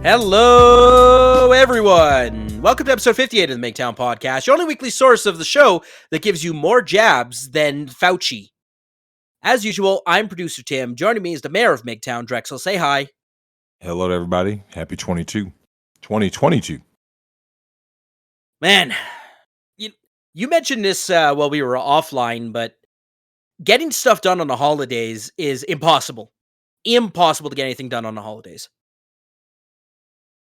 Hello, everyone. Welcome to episode 58 of the Migtown podcast, your only weekly source of the show that gives you more jabs than Fauci. As usual, I'm producer Tim. Joining me is the mayor of Migtown, Drexel. Say hi. Hello to everybody. Happy 2022. Man, you mentioned this while we were offline, but getting stuff done on the holidays is impossible. Impossible to get anything done on the holidays.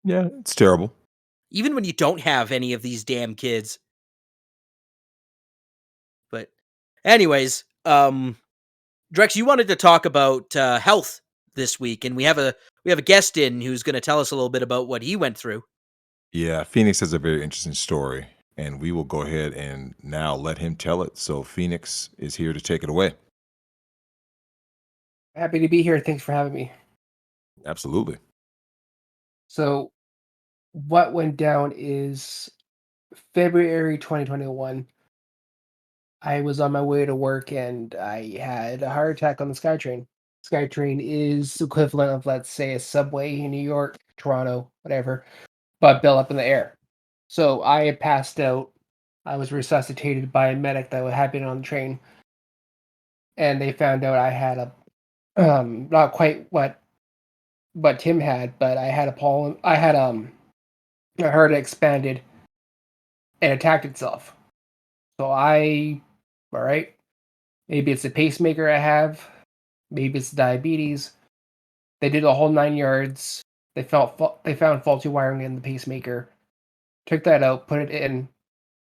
Yeah, it's terrible. Even when you don't have any of these damn kids. But anyways, Drex, you wanted to talk about health this week, and we have a guest in who's going to tell us a little bit about what he went through. Yeah, Phoenix has a very interesting story, and we will go ahead and now let him tell it. So Phoenix is here to take it away. Happy to be here. Thanks for having me. Absolutely. So, what went down is February 2021. I was on my way to work and I had a heart attack on the SkyTrain. SkyTrain is equivalent of, let's say, a subway in New York, Toronto, whatever, but built up in the air. So I had passed out. I was resuscitated by a medic that had been on the train, and they found out I had a not quite what Tim had, but I had my heart expanded and attacked itself. So all right, maybe it's a pacemaker I have, maybe it's diabetes. They did a whole 9 yards. They found faulty wiring in the pacemaker, took that out, put it in,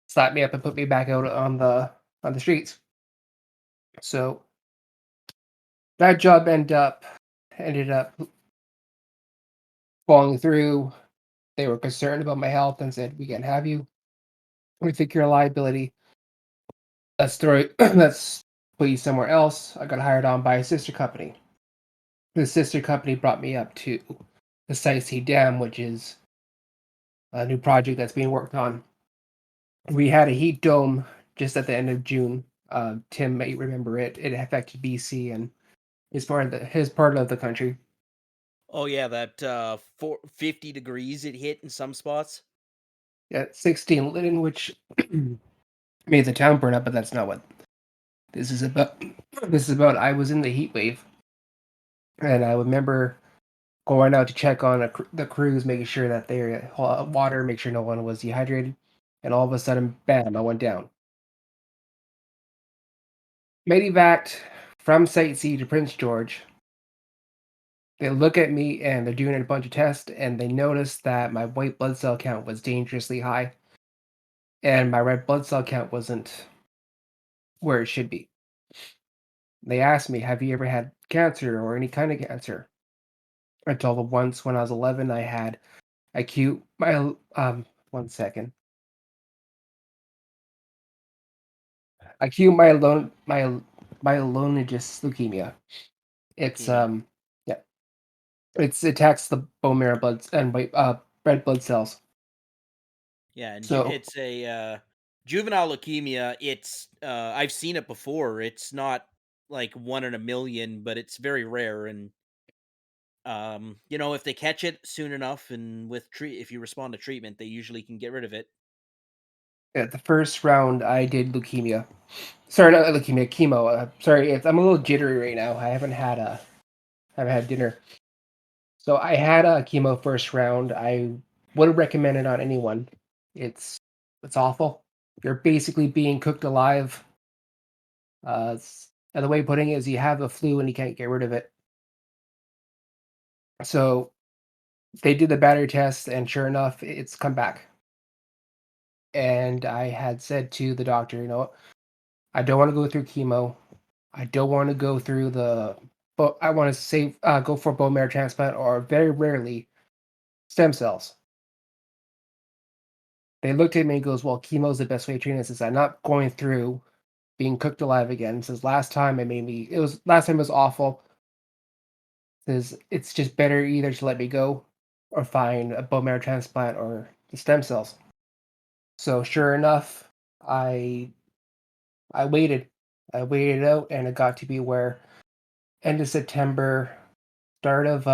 slapped me up, and put me back out on the streets. So that job ended up falling through. They were concerned about my health and said, "We can't have you. We think you're a liability. Let's put you somewhere else." I got hired on by a sister company. The sister company brought me up to the Site C Dam, which is a new project that's being worked on. We had a heat dome just at the end of June. Tim may remember it. It affected BC and his part of the country. Oh yeah, that 50 degrees it hit in some spots. Yeah, 16 Lytton, which made the town burn up, but that's not what this is about. This is about I was in the heat wave, and I remember going out to check on the crews, making sure that they had water, make sure no one was dehydrated, and all of a sudden, bam, I went down. Medevaced from Site C to Prince George. They look at me and they're doing a bunch of tests, and they notice that my white blood cell count was dangerously high, and my red blood cell count wasn't where it should be. They asked me, "Have you ever had cancer or any kind of cancer?" I told them once when I was 11, I had acute my 1 second. Acute myelogenous leukemia. It's yeah, it attacks the bone marrow blood and red blood cells. Yeah, and So it's a juvenile leukemia. It's I've seen it before. It's not like 1 in a million, but it's very rare. And if they catch it soon enough and if you respond to treatment, they usually can get rid of it. yeah, the first round I did leukemia. Sorry, not leukemia, chemo. Sorry, I'm a little jittery right now. I haven't had dinner. So I had a chemo first round. I wouldn't recommend it on anyone. It's awful. You're basically being cooked alive. And the way of putting it is you have the flu and you can't get rid of it. So they did the battery test, and sure enough, it's come back. And I had said to the doctor, I don't want to go through chemo. I don't want to go through but I want to go for bone marrow transplant or very rarely stem cells. They looked at me and goes, "Well, chemo is the best way to treat it." Since I'm not going through being cooked alive again. Since last time last time it was awful. Says it's just better either to let me go or find a bone marrow transplant or the stem cells. So sure enough, I waited. I waited out, and it got to be where end of September, start of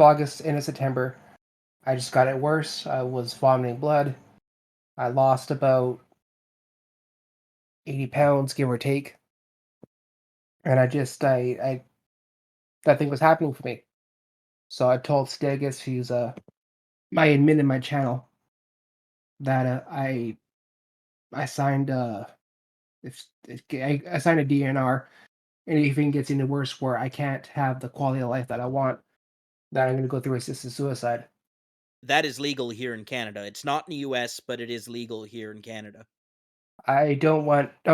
August into September. I just got it worse. I was vomiting blood. I lost about 80 pounds, give or take. And I nothing was happening for me. So I told Stegus, who's my admin in my channel, that I signed if I signed a DNR, and if it gets any worse where I can't have the quality of life that I want, that I'm going to go through assisted suicide. That is legal here in Canada. It's not in the US, but it is legal here in Canada. I don't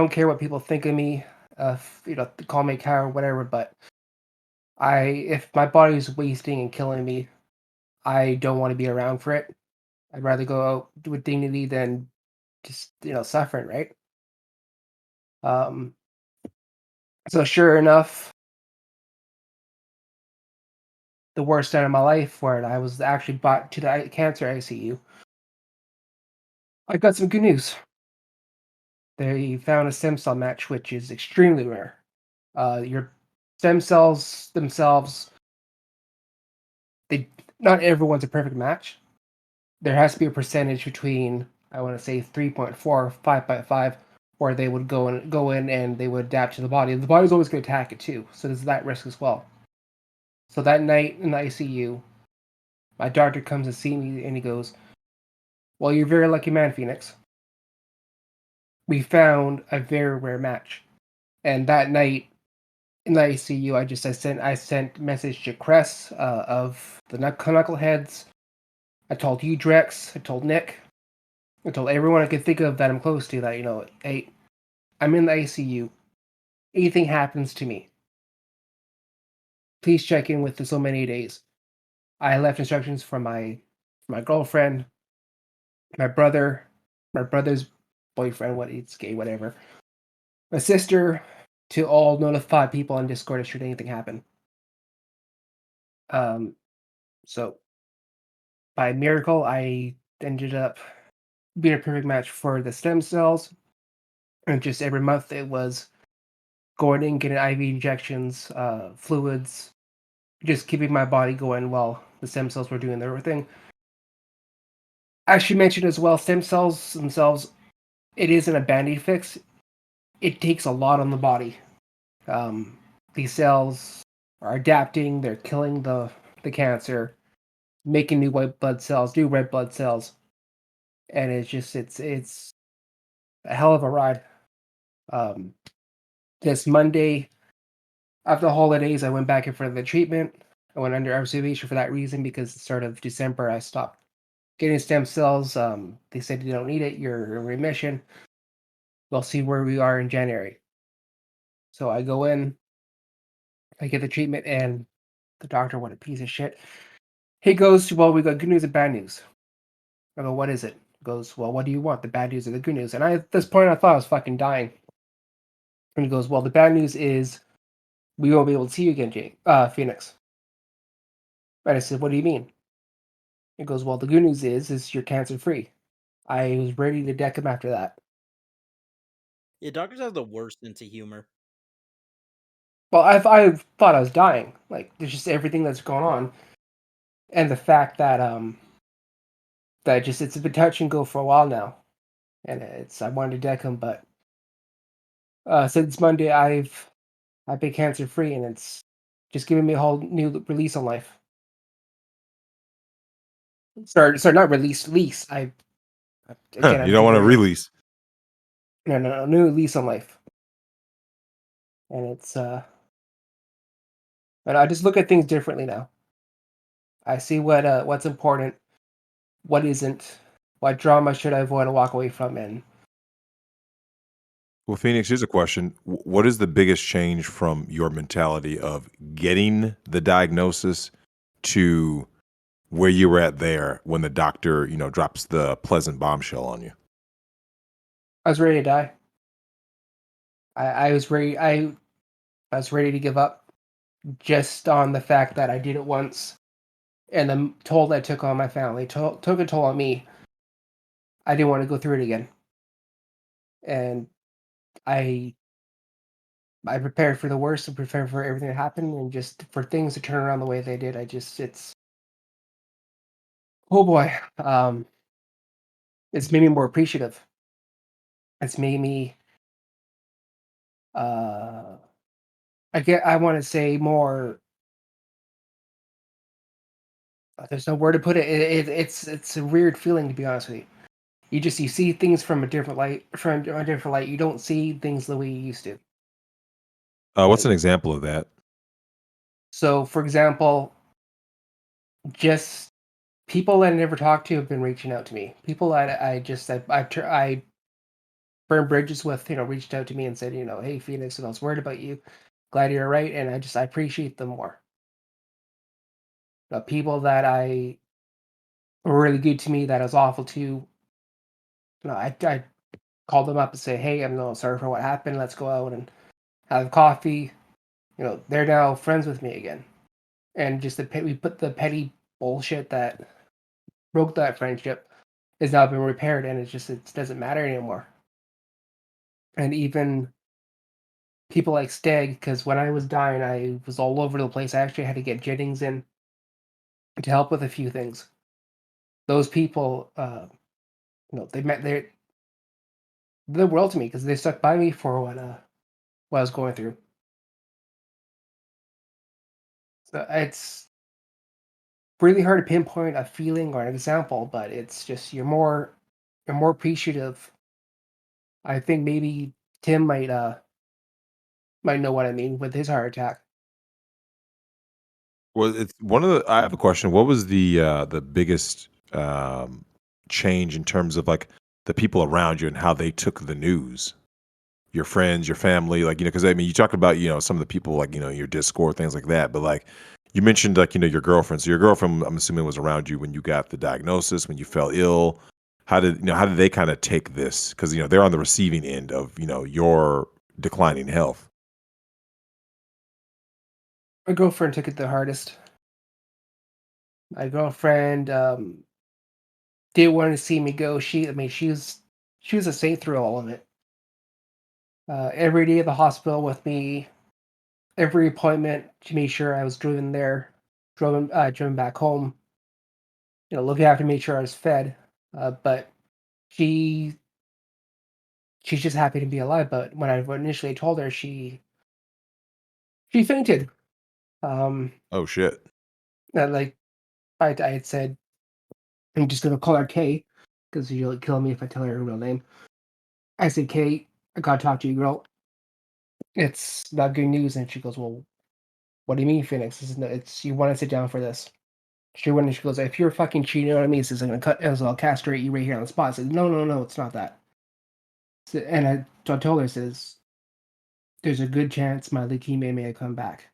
care what people think of me, call me a coward, whatever. But if my body's wasting and killing me, I don't want to be around for it. I'd rather go out with dignity than just suffering, right? Um, so sure enough, the worst time of my life, where I was actually brought to the cancer ICU, I got some good news. They found a stem cell match, which is extremely rare. Your stem cells themselves, they not everyone's a perfect match. There has to be a percentage between, I want to say, 3.4, 5.5, where they would go in and they would adapt to the body. The body's always going to attack it too, so there's that risk as well. So that night in the ICU, my doctor comes to see me and he goes, "Well, you're a very lucky man, Phoenix. We found a very rare match." And that night in the ICU, I sent message to Cress of the Knuckleheads. I told you, Drex. I told Nick. I told everyone I could think of that I'm close to that, hey, I'm in the ICU. Anything happens to me, please check in with so many days. I left instructions for my girlfriend, my brother, my brother's boyfriend, what it's gay, whatever. My sister, to all notify people on Discord should anything happen. Um, so by miracle, I ended up being a perfect match for the stem cells. And just every month, it was going in, getting IV injections, fluids, just keeping my body going while the stem cells were doing their thing. As she mentioned as well, stem cells themselves, it isn't a band-aid fix. It takes a lot on the body. These cells are adapting, they're killing the cancer, making new white blood cells, new red blood cells. And it's a hell of a ride. Um, this Monday, after the holidays, I went back in for the treatment. I went under observation for that reason because the start of December I stopped getting stem cells. They said you don't need it. You're in remission. We'll see where we are in January. So I go in, I get the treatment, and the doctor, what a piece of shit. He goes, "Well, we got good news and bad news." I go, "What is it?" He goes, "Well, what do you want? The bad news or the good news?" And at this point, I thought I was fucking dying. And he goes, "Well, the bad news is we won't be able to see you again, Phoenix." And I said, "What do you mean?" He goes, "Well, the good news is you're cancer free." I was ready to deck him after that. Yeah, doctors have the worst sense of humor. Well, I thought I was dying. Like there's just everything that's going on, and the fact that that just it's been touch and go for a while now, and I wanted to deck him, but since Monday I've been cancer free, and it's just giving me a whole new release on life. Sorry, not release, lease. Again, You I'm don't being want to very release. no, new lease on life, and and I just look at things differently now. I see what's important, what isn't, what drama should I avoid and walk away from, and Well, Phoenix, here's a question. What is the biggest change from your mentality of getting the diagnosis to where you were at there when the doctor, drops the pleasant bombshell on you? I was ready to die. I was ready. I was ready to give up just on the fact that I did it once, and the toll that took on my family took a toll on me. I didn't want to go through it again, and I I prepared for the worst and prepared for everything to happen, and just for things to turn around the way they did. It's oh boy, it's made me more appreciative. It's made me, uh, I want to say more. There's no word to put it. It's a weird feeling, to be honest with you. You see things from a different light. From a different light, you don't see things the way you used to. What's an Like, example of that? so, for example, just people that I never talked to have been reaching out to me. People that I burned bridges with, reached out to me and said, hey Phoenix, and I was worried about you. Glad you're all right, and I appreciate them more. People that I were really good to me, that I was awful to, I called them up and say, hey, I'm no sorry for what happened. Let's go out and have coffee. They're now friends with me again, and just we put the petty bullshit that broke that friendship has now been repaired, and it doesn't matter anymore. And even people like Stag, because when I was dying, I was all over the place. I actually had to get Jennings in to help with a few things. Those people, they met they're the world to me because they stuck by me for what I was going through. So it's really hard to pinpoint a feeling or an example, but it's just you're more appreciative. I think maybe Tim might know what I mean with his heart attack. Well, it's one of the I have a question. What was the biggest change in terms of like the people around you and how they took the news? Your friends, your family, like, because I mean, you talked about, some of the people like, your Discord, things like that. But like you mentioned like, your girlfriend. So your girlfriend, I'm assuming, was around you when you got the diagnosis, when you fell ill. How did they kind of take this? Because they're on the receiving end of, your declining health. My girlfriend took it the hardest. My girlfriend didn't want to see me go. She was a saint through all of it. Every day at the hospital with me, every appointment, she made sure I was driven there, driven back home. Looking after me, make sure I was fed. But she she's just happy to be alive. But when I initially told her, she fainted. Um, Oh shit. that like I had said, I'm just gonna call her Kay because she'll kill me if I tell her her real name. I said, Kay, I gotta talk to you, girl. It's not good news. And she goes, well, what do you mean, Phoenix? It's you want to sit down for this. She went and she goes, if you're fucking cheating on me, says I'm gonna I'll castrate you right here on the spot. I said, no, no, no, it's not that. And I told her, says, there's a good chance my leukemia may come back.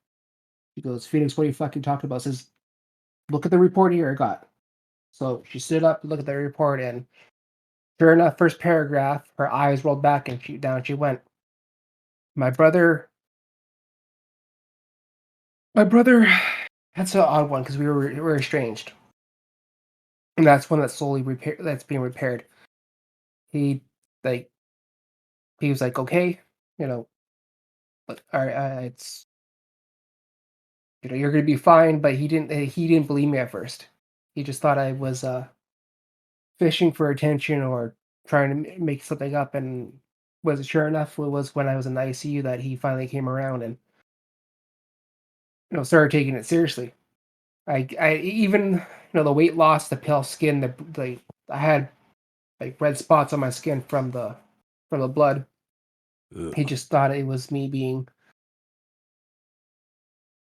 She goes, Phoenix, what are you fucking talking about? Says, look at the report here I got. So she stood up, looked at the report, and sure enough, first paragraph, her eyes rolled back and down she went. My brother, my brother, that's an odd one because we were estranged, and that's one that's slowly repair that's being repaired. He like he was like, okay, you know, but all right, it's you're gonna be fine. But he didn't believe me at first. He just thought I was fishing for attention or trying to make something up. And was sure enough, it was when I was in the ICU that he finally came around and started taking it seriously. I even the weight loss, the pale skin, I had like red spots on my skin from the blood. He Ugh. just thought it was me being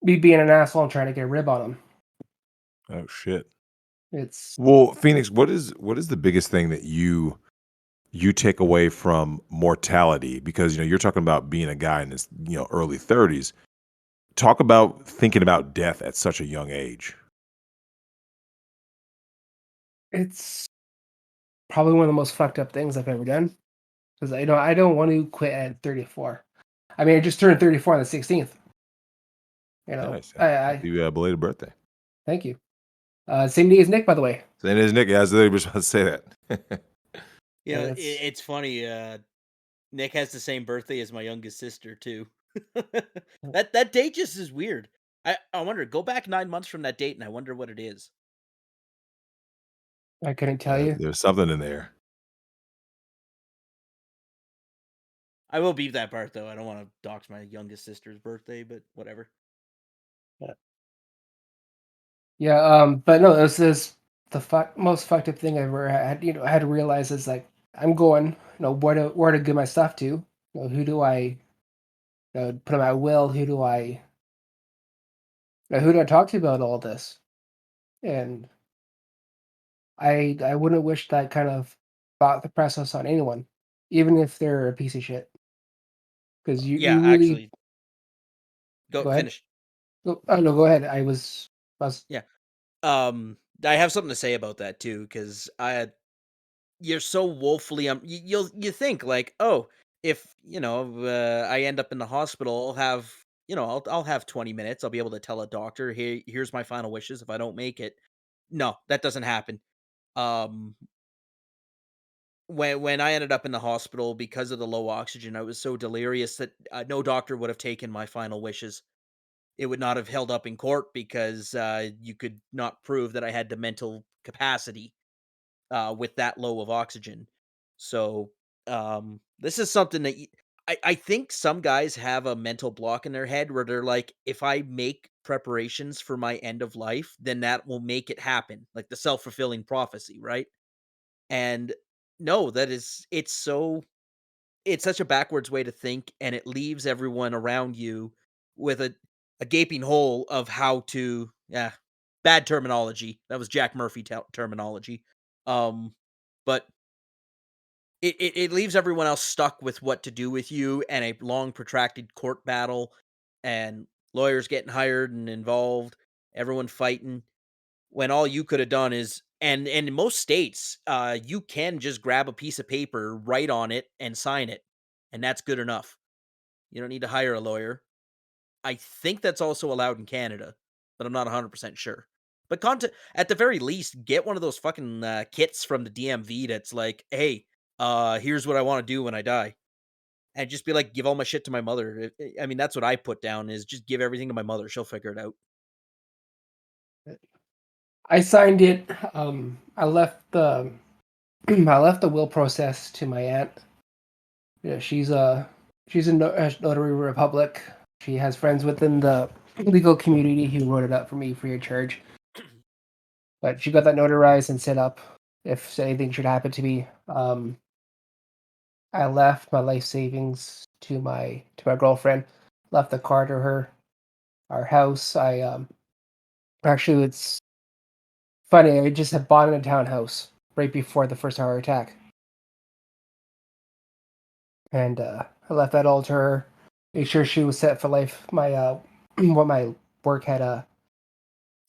an asshole and trying to get a rib on him. Oh shit. It's Well, Phoenix, what is the biggest thing that you take away from mortality? Because you're talking about being a guy in his early 30s. Talk about thinking about death at such a young age. it's probably one of the most fucked up things I've ever done because I don't want to quit at 34. I mean, I just turned 34 on the 16th. Nice. I Happy belated birthday. thank you. Same day as Nick, by the way. Saying his Nick, I was literally just about to say that. You know, It's it's funny. Nick has the same birthday as my youngest sister too. That date just is weird. I wonder, go back 9 months from that date, and I wonder what it is. I couldn't tell you. There's something in there. I will beep that part, though. I don't wanna dox my youngest sister's birthday, but whatever. Yeah. Yeah, but no, this the most fucked up thing I ever had. I had to realize is like I'm going. Where to give my stuff to? Who do I put in my will? Who do I talk to about all this? And I wouldn't wish that kind of thought the process on anyone, even if they're a piece of shit. Because you Yeah, really actually, go go ahead. finish. Oh no, go ahead. I was Yeah. I have something to say about that too, because you're so woefully you think like, oh, if I end up in the hospital, I'll have I'll have 20 minutes. I'll be able to tell a doctor, hey, here's my final wishes if I don't make it. No, that doesn't happen. Um, when I ended up in the hospital because of the low oxygen, I was so delirious that no doctor would have taken my final wishes. It would not have held up in court because you could not prove that I had the mental capacity with that low of oxygen. So this is something that I think some guys have a mental block in their head where they're like, if I make preparations for my end of life, then that will make it happen, like the self fulfilling prophecy, right? And no, it's such a backwards way to think, and it leaves everyone around you with a gaping hole of how to, yeah, bad terminology. That was Jack Murphy terminology. But it leaves everyone else stuck with what to do with you, and a long protracted court battle, and lawyers getting hired and involved, everyone fighting, when all you could have done is, and in most states, you can just grab a piece of paper, write on it, and sign it, and that's good enough. You don't need to hire a lawyer. I think that's also allowed in Canada, but I'm not 100% sure. But at the very least, get one of those fucking kits from the DMV that's like, hey, here's what I want to do when I die. And just be like, give all my shit to my mother. I mean, that's what I put down, is just give everything to my mother. She'll figure it out. I signed it. I left the I left the will process to my aunt. Yeah, she's a notary republic. She has friends within the legal community who wrote it up for me free of charge. But she got that notarized and set up if anything should happen to me. I left my life savings to my girlfriend. Left the car to her. Our house. Actually, it's funny. I just had bought in a townhouse right before the first heart attack, and I left that all to her. Make sure she was set for life. My what my work had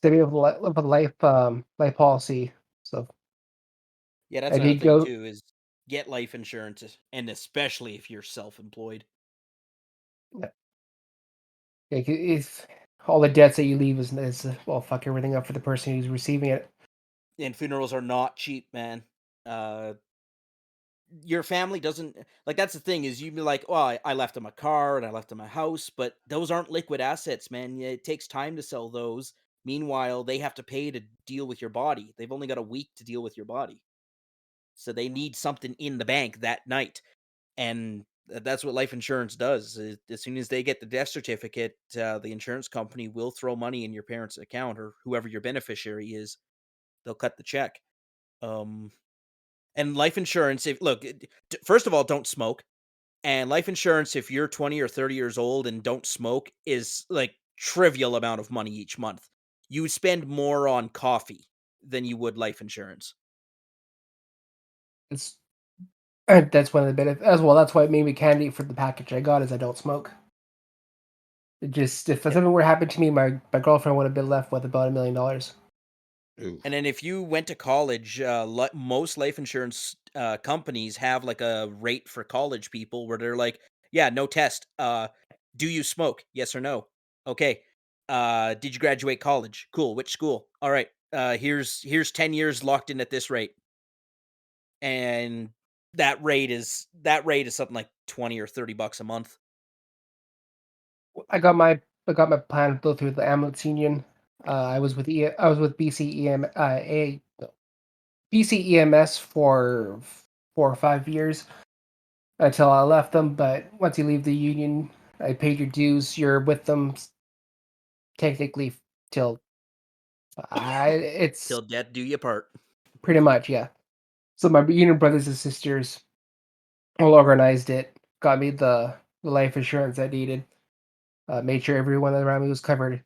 set me up with a life policy. So Yeah, that's I another did thing go. too, is get life insurance, and especially if you're self-employed. If all the debts that you leave is well, fuck everything up for the person who's receiving it. And funerals are not cheap, man. Uh your family doesn't, like, that's the thing, is you'd be like, "Oh, I left them a car and I left them a house," but those aren't liquid assets, man. Yeah, it takes time to sell those. Meanwhile, they have to pay to deal with your body. They've only got a week to deal with your body. So they need something in the bank that night. And that's what life insurance does. As soon as they get the death certificate, the insurance company will throw money in your parents' account, or whoever your beneficiary is. They'll cut the check. Um, and life insurance, if look, first of all, don't smoke. And life insurance, if you're 20 or 30 years old and don't smoke, is like trivial amount of money each month. You would spend more on coffee than you would life insurance. It's and that's one of the benefits as well. That's why it made me candidate for the package I got is I don't smoke. It just if Yeah. something were to happen to me, my girlfriend would have been left with about $1 million. And then if you went to college, most life insurance companies have like a rate for college people where they're like, yeah, no test. Do you smoke? Yes or no? Okay. Did you graduate college? Cool. Which school? All right. Here's 10 years locked in at this rate. And that rate is something like 20 or $30 a month. I got my plan built through the ambulance union. I was with I was with BCEMS for 4 or 5 years until I left them. But once you leave the union, I paid your dues. You're with them technically till it's Till death do you part. pretty much, yeah. So my union brothers and sisters all organized it, got me the life insurance I needed, made sure everyone around me was covered.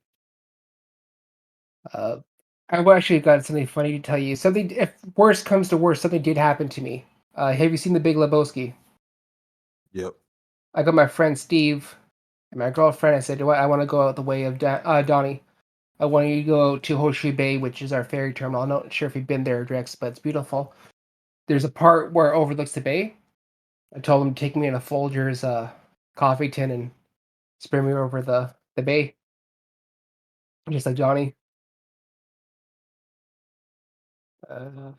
Uh, I've actually got something funny to tell you. Something, if worst comes to worst, something did happen to me. Have you seen The Big Lebowski? Yep. I got my friend Steve and my girlfriend. I said, I want to go out the way of Donnie. I want you to go to Horseshoe Bay, which is our ferry terminal. I'm not sure if you've been there, Drex, but it's beautiful. There's a part where it overlooks the bay. I told him to take me in a Folgers coffee tin and spray me over the bay, just like Johnny. Uh,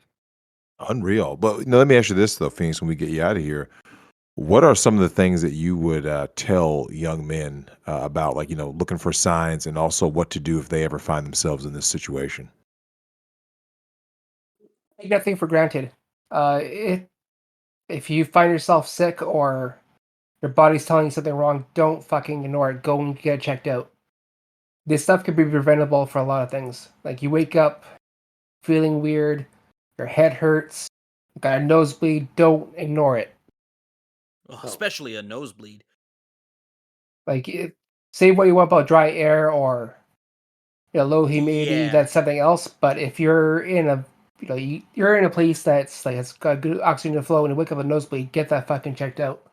Unreal. But let me ask you this though, Phoenix, when we get you out of here. What are some of the things that you would tell young men about, like, looking for signs and also what to do if they ever find themselves in this situation? Take nothing for granted. If you find yourself sick or your body's telling you something wrong, don't fucking ignore it. Go and get checked out. This stuff could be preventable for a lot of things. Like you wake up feeling weird, your head hurts, you got a nosebleed, don't ignore it. Oh, No. especially a nosebleed. Like say what you want about dry air or low humidity, Yeah. that's something else. But if you're in a you're in a place that's like it's got good oxygen flow and you wake up with a nosebleed, get that fucking checked out.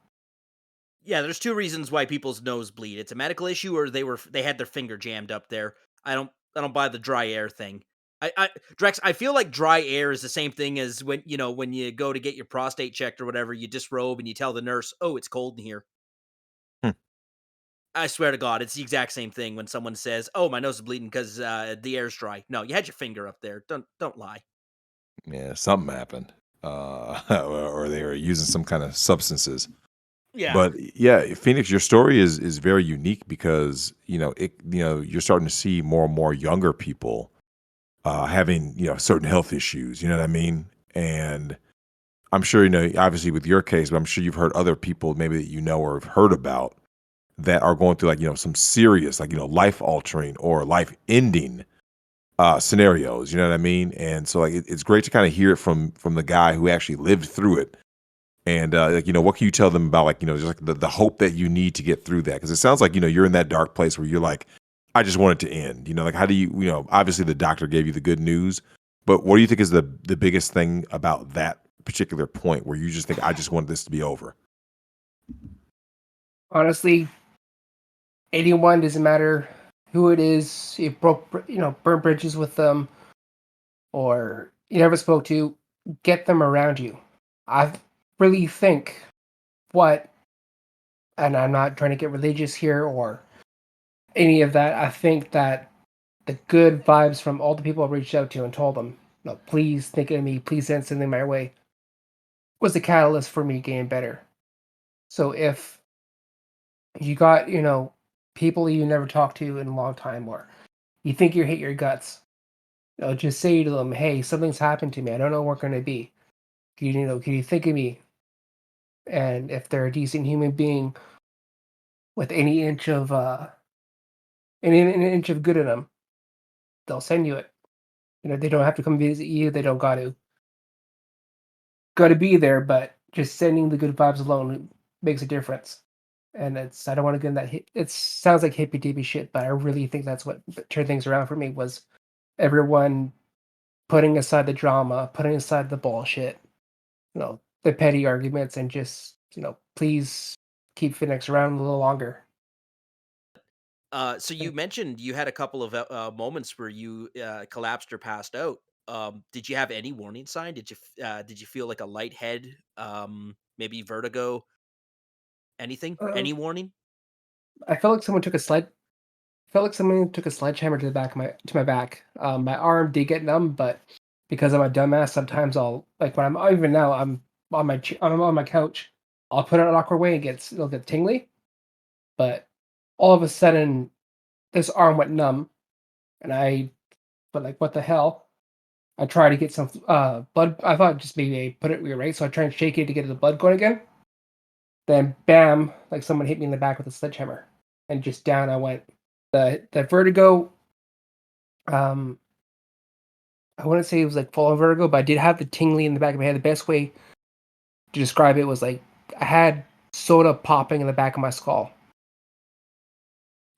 Yeah, there's two reasons why people's nose bleed. It's a medical issue or they had their finger jammed up there. I don't buy the dry air thing. Drex, I feel like dry air is the same thing as when you go to get your prostate checked or whatever, you disrobe and you tell the nurse, "Oh, it's cold in here." Hmm. I swear to God, it's the exact same thing when someone says, "Oh, my nose is bleeding because the air's dry." No, you had your finger up there. Don't lie. Yeah, something happened, or they were using some kind of substances. Yeah. But yeah, Phoenix, your story is very unique because you're starting to see more and more younger people having certain health issues. You know what I mean? And I'm sure obviously with your case, but I'm sure you've heard other people maybe that or have heard about that are going through some serious life altering or life ending scenarios. You know what I mean? And so it's great to kind of hear it from the guy who actually lived through it. And what can you tell them about just like the hope that you need to get through that? Because it sounds like you're in that dark place where you're like, I just want it to end. Like how do obviously the doctor gave you the good news, but what do you think is the biggest thing about that particular point where you just think I just want this to be over? Honestly, anyone, doesn't matter who it is, you burn bridges with them or you never spoke to, get them around you. I really think what, and I'm not trying to get religious here or any of that. I think that the good vibes from all the people I reached out to and told them, no, please think of me, please send something my way, was the catalyst for me getting better. So if you got, people you never talked to in a long time or you think you hate your guts, just say to them, hey, something's happened to me. I don't know where we're going to be. Can you think of me? And if they're a decent human being with any inch of good in them, they'll send you it. They don't have to come visit you. They don't got to be there, but just sending the good vibes alone makes a difference. And I don't want to get in that. It sounds like hippy dippy shit, but I really think that's what turned things around for me was everyone putting aside the drama, putting aside the bullshit, the petty arguments, and just please keep Phoenix around a little longer. So you mentioned you had a couple of moments where you collapsed or passed out. Did you have any warning sign? Did you feel like a light head? Maybe vertigo? Anything? Uh, Any warning? I felt like someone took a sled. Felt like someone took a sledgehammer to the back of my back. My arm did get numb, but because I'm a dumbass, sometimes I'll like when I'm even now I'm on my couch. I'll put it an awkward way and it'll get tingly, but all of a sudden this arm went numb, and but like, what the hell? I tried to get some blood. I thought just maybe I put it weird, right? So I tried to shake it to get the blood going again. Then bam, like someone hit me in the back with a sledgehammer, and just down I went. The vertigo, um, I wouldn't say it was like full on vertigo, but I did have the tingling in the back of my head. The best way to describe it was like I had soda popping in the back of my skull.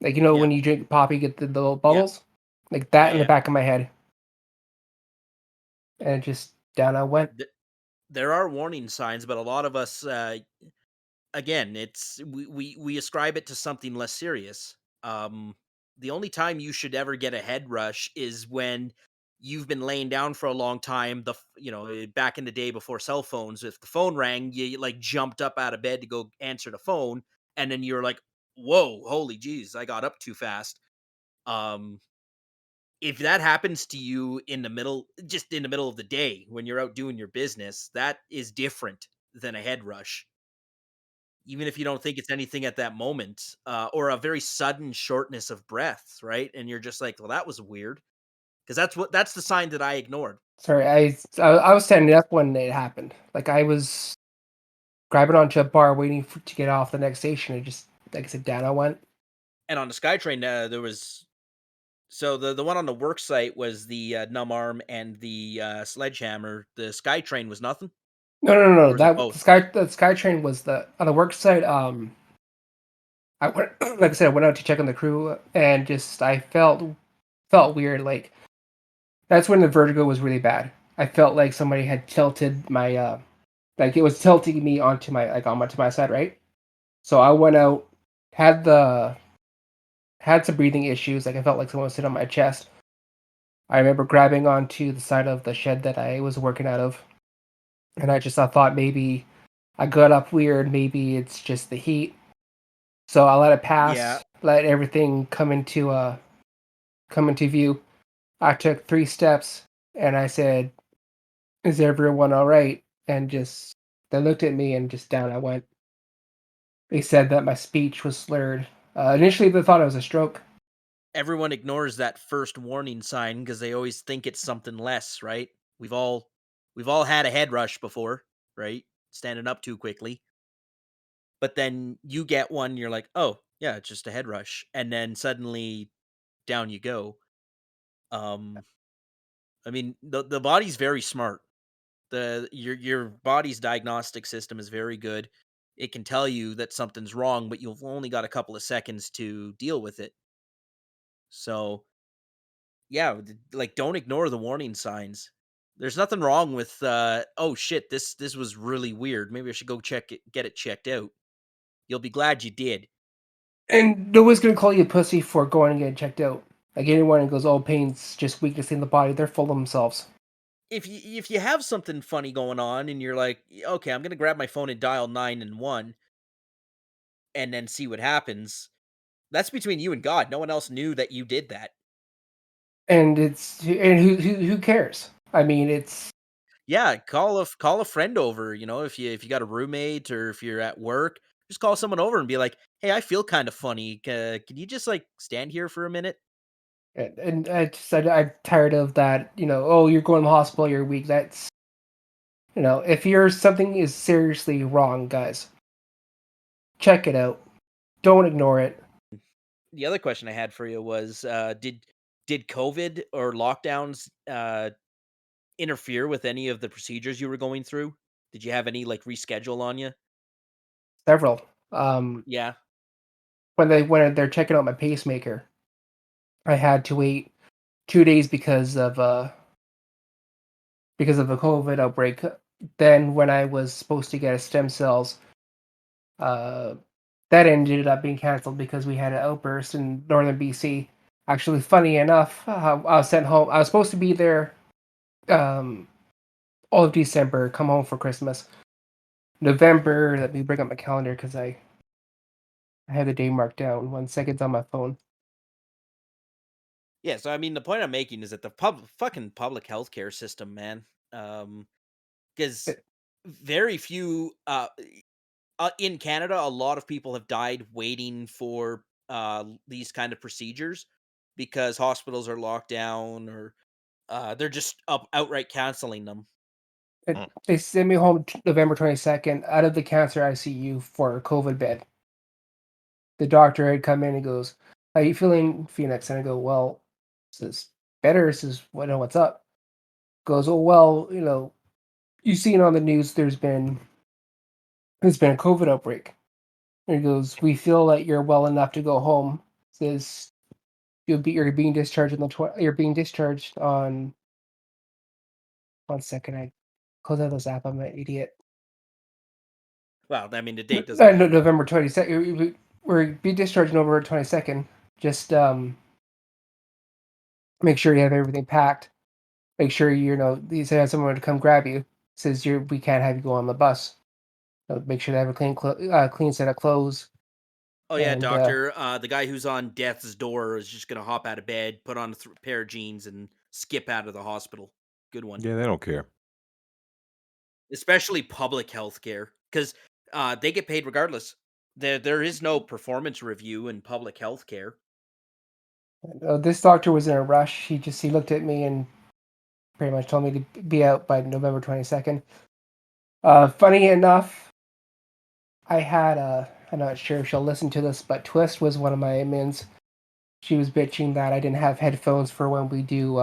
Like, Yeah, when you drink pop, you get the little yeah, bubbles, like that yeah, in the yeah. back of my head, and just down I went. Th- there are warning signs, but a lot of us, again, we ascribe it to something less serious. Um, the only time you should ever get a head rush is when you've been laying down for a long time. Back in the day before cell phones, if the phone rang, you like jumped up out of bed to go answer the phone, and then you're like, "Whoa, holy jeez, I got up too fast." Um, if that happens to you just in the middle of the day when you're out doing your business, that is different than a head rush. Even if you don't think it's anything at that moment, or a very sudden shortness of breath, right? And you're just like, "Well, that was weird," because that's the sign that I ignored. Sorry, I was standing up when it happened. Like I was grabbing onto a bar, waiting to get off the next station. And just like I said, down I went. And on the SkyTrain, there was the one on the work site was the numb arm and the sledgehammer. The SkyTrain was nothing, No, no, no, no. or was it That both? the SkyTrain was the on the work site. I went, like I said, I went out to check on the crew, and just I felt weird. Like that's when the vertigo was really bad. I felt like somebody had tilted my like it was tilting me onto my onto my side, right? So I went out, had the had some breathing issues. Like I felt like someone was sitting on my chest. I remember grabbing onto the side of the shed that I was working out of, and I thought maybe I got up weird. Maybe it's just the heat. So I let it Yeah, pass, let everything come into view. I took 3 steps, and I said, "Is everyone all right?" And just they looked at me, and just down I went. They said that my speech was slurred. Initially, they thought it was a stroke. everyone ignores that first warning sign because they always think it's something less, right? We've all we've all had a head rush before, right? Standing up too quickly. But then you get one, you're like, "Oh, yeah, it's just a head rush." And then suddenly down you go. Um, I mean, the body's very smart. Your body's diagnostic system is very good. It can tell you that something's wrong, but you've only got a couple of seconds to deal with it. So, yeah, like don't ignore the warning signs. There's nothing wrong with oh shit, this was really weird. Maybe I should go get it checked out. You'll be glad you did. And nobody's gonna call you a pussy for going and getting checked out. Like anyone who goes, "Oh, pain's just weakness in the body," they're full of themselves. If you have something funny going on and you're like, okay, I'm gonna grab my phone and dial 911 and then see what happens. That's between you and God. No one else knew that you did that. And who cares? I mean, it's Yeah, call a friend over. If you got a roommate or if you're at work, just call someone over and be like, "Hey, I feel kind of funny. Can you just like stand here for a minute?" and I'm tired of that. Oh, you're going to the hospital, you're weak. That's if you're something is seriously wrong, guys, check it out. Don't ignore it. The other question I had for you was, did COVID or lockdowns interfere with any of the procedures you were going through? Did you have any like reschedule on you? Several. Um, Yeah. when they're checking out my pacemaker, I had to wait 2 days because of the COVID outbreak. Then when I was supposed to get a stem cells, uh, that ended up being canceled because we had an outburst in northern BC. Actually, funny enough, I was sent home. I was supposed to be there um, all of December, come home for Christmas. November, let me bring up my calendar because I have the day marked down. 1 second on my phone. Yeah, so I mean, the point I'm making is that the fucking public healthcare system, man, because It- very few in Canada, a lot of people have died waiting for these kind of procedures because hospitals are locked down or they're just outright canceling them. Mm. They sent me home November 22nd out of the cancer ICU for a COVID bed. The doctor had come in and goes, "How you feeling, Phoenix?" And I go, "Well, is this better? This is what's up?" Goes, "Oh well, you've seen on the news there's been a COVID outbreak." And he goes, "We feel that you're well enough to go home." Says you're being discharged you're being discharged on 1 second. I close out this app. I'm an idiot. Well, I mean, the date doesn't matter. November 22nd. We're being discharged November 22nd. Just make sure you have everything packed. Make sure you have someone to come grab you. Says we can't have you go on the bus. So make sure they have a clean set of clothes. Oh yeah, And doctor. The guy who's on death's door is just gonna hop out of bed, put on a pair of jeans, and skip out of the hospital. Good one. Yeah, they don't care. Especially public health care, because they get paid regardless. There is no performance review in public health care. this doctor was in a rush. He looked at me and pretty much told me to be out by November 22nd. Funny enough, I'm not sure if she'll listen to this, but Twist was one of my admins. She was bitching that I didn't have headphones for when we do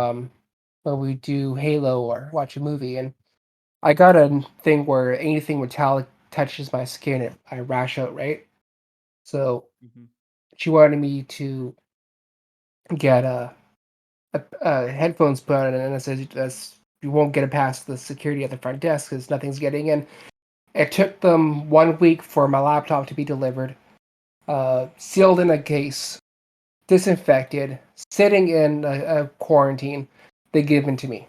Halo or watch a movie, and I got a thing where anything metallic touches my skin, I rash out, right? So she wanted me to get headphones put on, and it says you won't get it past the security at the front desk because nothing's getting in. It took them 1 week for my laptop to be delivered, sealed in a case, disinfected, sitting in a quarantine. They given to me,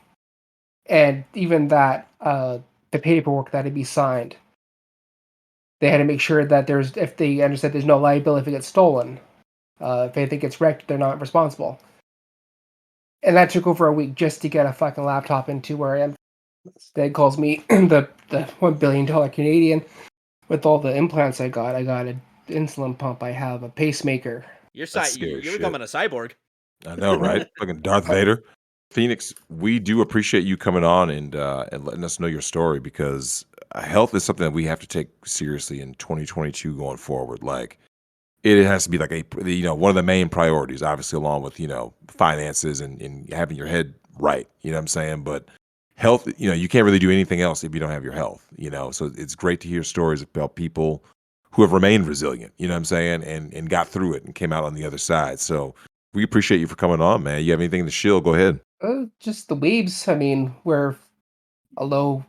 and even that, the paperwork that had to be signed, they had to make sure that if they understand there's no liability if it gets stolen. If anything gets wrecked, they're not responsible. And that took over a week just to get a fucking laptop into where I am. Dad calls me the $1 billion Canadian. With all the implants I got an insulin pump. I have a pacemaker. You're That's scary you're shit. becoming a cyborg. I know, right? Fucking Darth Vader. Phoenix, we do appreciate you coming on and letting us know your story because health is something that we have to take seriously in 2022 going forward. Like, it has to be like one of the main priorities, obviously, along with finances and having your head right. You know what I'm saying? But health, you can't really do anything else if you don't have your health. So it's great to hear stories about people who have remained resilient. You know what I'm saying? And got through it and came out on the other side. So we appreciate you for coming on, man. You have anything to shill? Go ahead. Just the weebs. I mean, we're a low,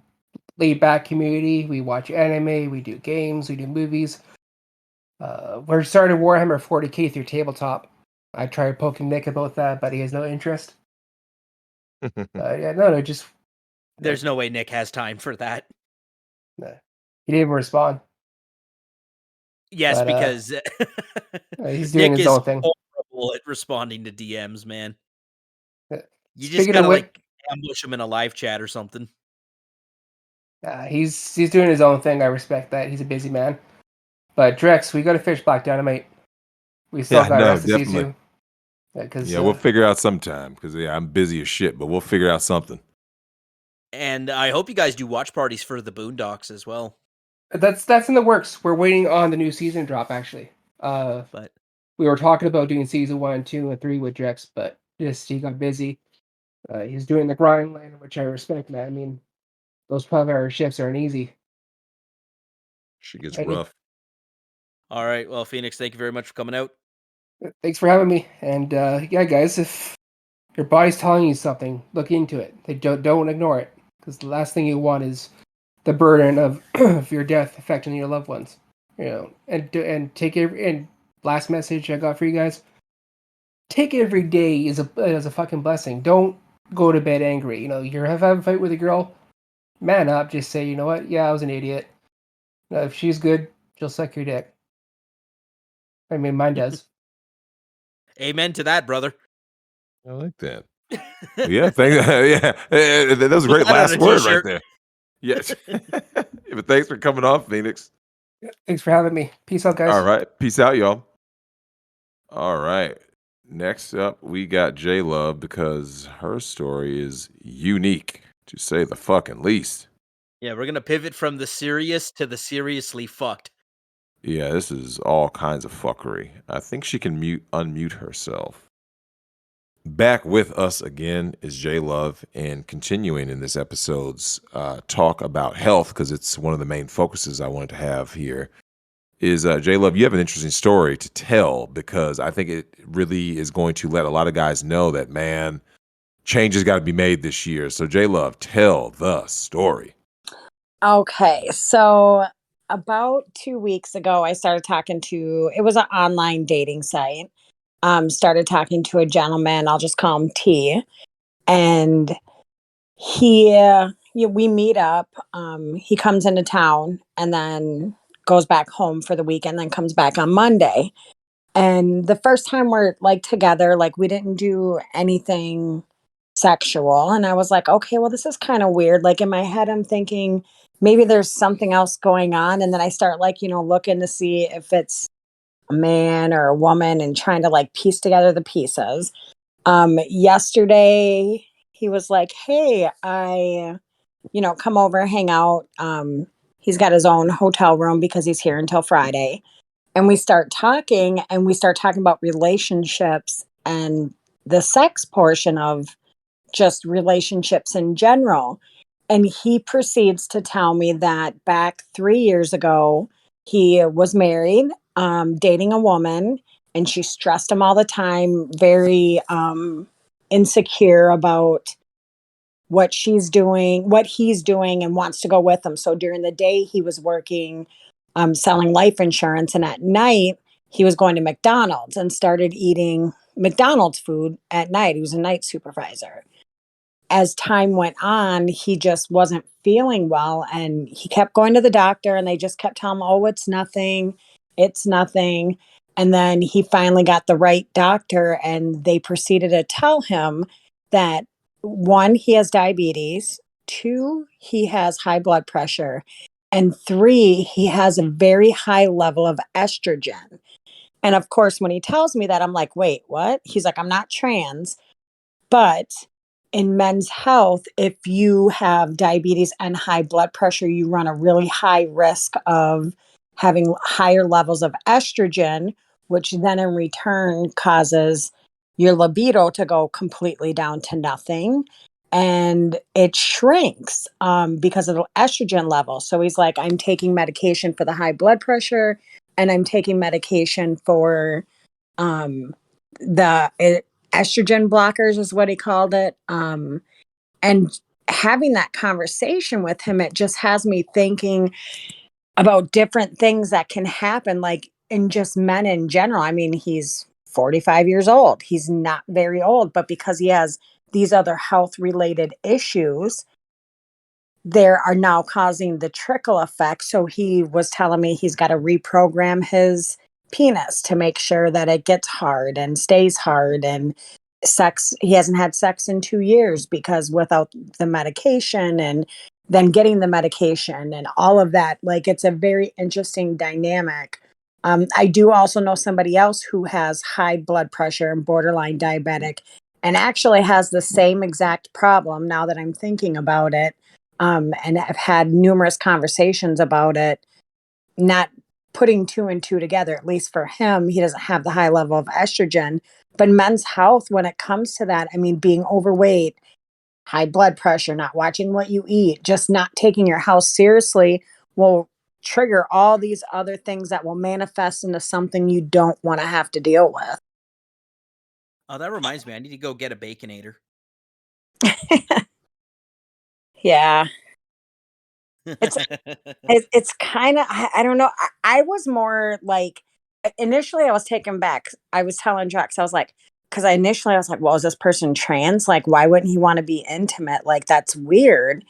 laid back community. We watch anime. We do games. We do movies. We're starting Warhammer 40K through tabletop. I tried poking Nick about that, but he has no interest. Yeah, no, just There's no way Nick has time for that. no. He didn't even respond. Yes, But, because he's doing Nick his is own thing. horrible at responding to DMs, man. You just Speaking gotta of which, like ambush him in a live chat or something. he's doing his own thing. I respect that. He's a busy man. But Drex, we got to finish Black Dynamite. We still got no, rest of definitely. season. Yeah, we'll figure out sometime because I'm busy as shit, but we'll figure out something. And I hope you guys do watch parties for the Boondocks as well. That's in the works. We're waiting on the new season drop, actually. But we were talking about doing season 1, 2, and 3 with Drex, but he got busy. He's doing the grind line, which I respect, man. I mean, those 12-hour shifts aren't easy. Shit gets rough. All right. Well, Phoenix, thank you very much for coming out. Thanks for having me. And yeah, guys, if your body's telling you something, look into it. Don't ignore it, because the last thing you want is the burden of your death affecting your loved ones. And take every and last message I got for you guys: take every day as a fucking blessing. Don't go to bed angry. You're having a fight with a girl, man up. Just say, you know what? Yeah, I was an idiot. If she's good, she'll suck your dick. I mean, mine does. Amen to that, brother. I like that. Yeah, that was a great last word right there. Yes. But thanks for coming on, Phoenix. Thanks for having me. Peace out, guys. All right. Peace out, y'all. All right. Next up, we got JLove because her story is unique, to say the fucking least. Yeah, we're gonna pivot from the serious to the seriously fucked. Yeah, this is all kinds of fuckery. I think she can unmute herself. Back with us again is JLove, and continuing in this episode's talk about health, because it's one of the main focuses I wanted to have here. Is JLove, you have an interesting story to tell because I think it really is going to let a lot of guys know that, man, change has got to be made this year. So JLove, tell the story. Okay, so about 2 weeks ago, I started talking to, it was an online dating site. Started talking to a gentleman, I'll just call him T. And we meet up. He comes into town and then goes back home for the weekend, then comes back on Monday. And the first time we're like together, like we didn't do anything sexual. And I was like, okay, well, this is kind of weird. Like in my head, I'm thinking maybe there's something else going on. And then I start like, looking to see if it's a man or a woman and trying to like piece together the pieces. Yesterday, he was like, hey, come over, hang out. He's got his own hotel room because he's here until Friday. And we start talking about relationships and the sex portion of just relationships in general. And he proceeds to tell me that back 3 years ago, he was married, dating a woman, and she stressed him all the time, very insecure about what he's doing, and wants to go with him. So during the day, he was working, selling life insurance. And at night, he was going to McDonald's and started eating McDonald's food at night. He was a night supervisor. As time went on, he just wasn't feeling well, and he kept going to the doctor, and they just kept telling him, oh, it's nothing. It's nothing. And then he finally got the right doctor, and they proceeded to tell him that one, he has diabetes, two, he has high blood pressure, and three, he has a very high level of estrogen. And of course, when he tells me that, I'm like, wait, what? He's like, I'm not trans. But in men's health, if you have diabetes and high blood pressure, you run a really high risk of having higher levels of estrogen, which then in return causes your libido to go completely down to nothing. And it shrinks because of the estrogen level. So he's like, I'm taking medication for the high blood pressure, and I'm taking medication for the estrogen blockers is what he called it. And having that conversation with him, it just has me thinking about different things that can happen, like in just men in general. I mean, he's 45 years old. He's not very old, but because he has these other health related issues, there are now causing the trickle effect. So he was telling me he's got to reprogram his penis to make sure that it gets hard and stays hard. And he hasn't had sex in 2 years because without the medication, and then getting the medication and all of that, like it's a very interesting dynamic. I do also know somebody else who has high blood pressure and borderline diabetic, and actually has the same exact problem now that I'm thinking about it. And I've had numerous conversations about it, not putting two and two together. At least for him, he doesn't have the high level of estrogen. But men's health, when it comes to that, I mean, being overweight, high blood pressure, not watching what you eat, just not taking your health seriously will trigger all these other things that will manifest into something you don't want to have to deal with. Oh, that reminds me. I need to go get a Baconator. Yeah. It's kind of, I don't know. I was more like, initially I was taken back. I was telling Drex, I was like, because initially I was like, well, is this person trans? Like, why wouldn't he want to be intimate? Like, that's weird.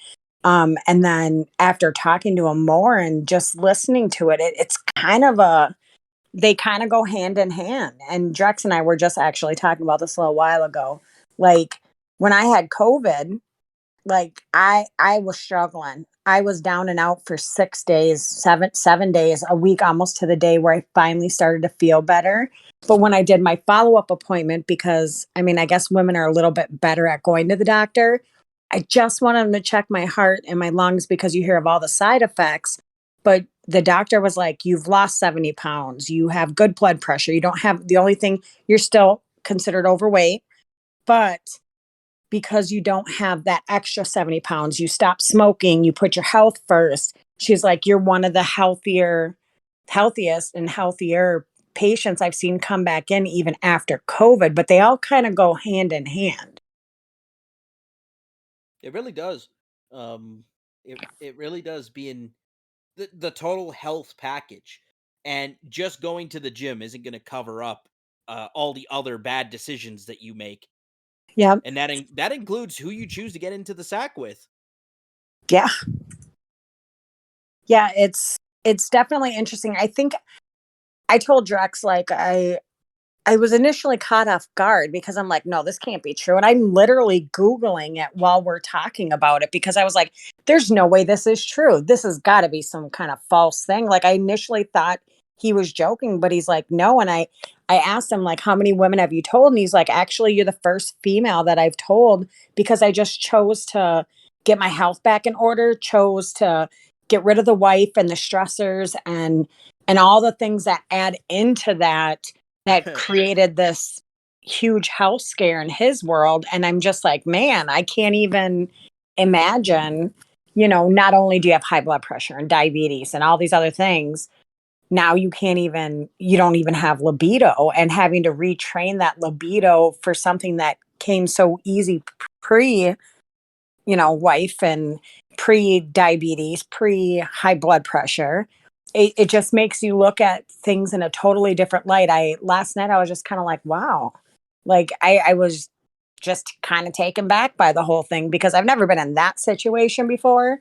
And then after talking to him more and just listening to it, it's kind of they kind of go hand in hand. And Drex and I were just actually talking about this a little while ago. Like when I had COVID, Like I was struggling. I was down and out for 6 days, 7 days, a week, almost to the day where I finally started to feel better. But when I did my follow-up appointment, because I mean, I guess women are a little bit better at going to the doctor. I just wanted them to check my heart and my lungs because you hear of all the side effects. But the doctor was like, you've lost 70 pounds. You have good blood pressure. You don't have the only thing, you're still considered overweight, but because you don't have that extra 70 pounds. You stop smoking, you put your health first. She's like, you're one of the healthiest and healthier patients I've seen come back in even after COVID, but they all kind of go hand in hand. It really does. It really does, being the total health package, and just going to the gym isn't going to cover up all the other bad decisions that you make, Yeah. and that includes who you choose to get into the sack with. Yeah. Yeah, it's definitely interesting. I think I told Drex, like, I was initially caught off guard because I'm like, no, this can't be true. And I'm literally Googling it while we're talking about it because I was like, there's no way this is true. This has got to be some kind of false thing. Like, I initially thought he was joking, but he's like, no. And I asked him, like, how many women have you told? And he's like, actually, you're the first female that I've told because I just chose to get my health back in order, chose to get rid of the wife and the stressors and all the things that add into that created this huge health scare in his world. And I'm just like, man, I can't even imagine, not only do you have high blood pressure and diabetes and all these other things, now you don't even have libido, and having to retrain that libido for something that came so easy pre, wife and pre-diabetes, pre-high blood pressure. It just makes you look at things in a totally different light. Last night I was just kind of like, wow. Like I was just kind of taken back by the whole thing because I've never been in that situation before,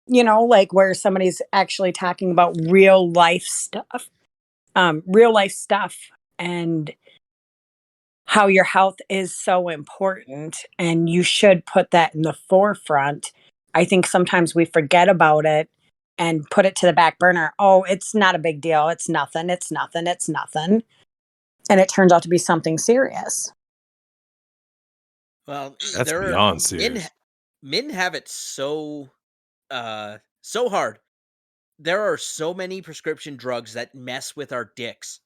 like where somebody's actually talking about real life stuff, and how your health is so important and you should put that in the forefront. I think sometimes we forget about it and put it to the back burner. Oh, it's not a big deal. It's nothing. It's nothing. It's nothing. And it turns out to be something serious. Well, That's there are beyond serious. men have it so hard. There are so many prescription drugs that mess with our dicks.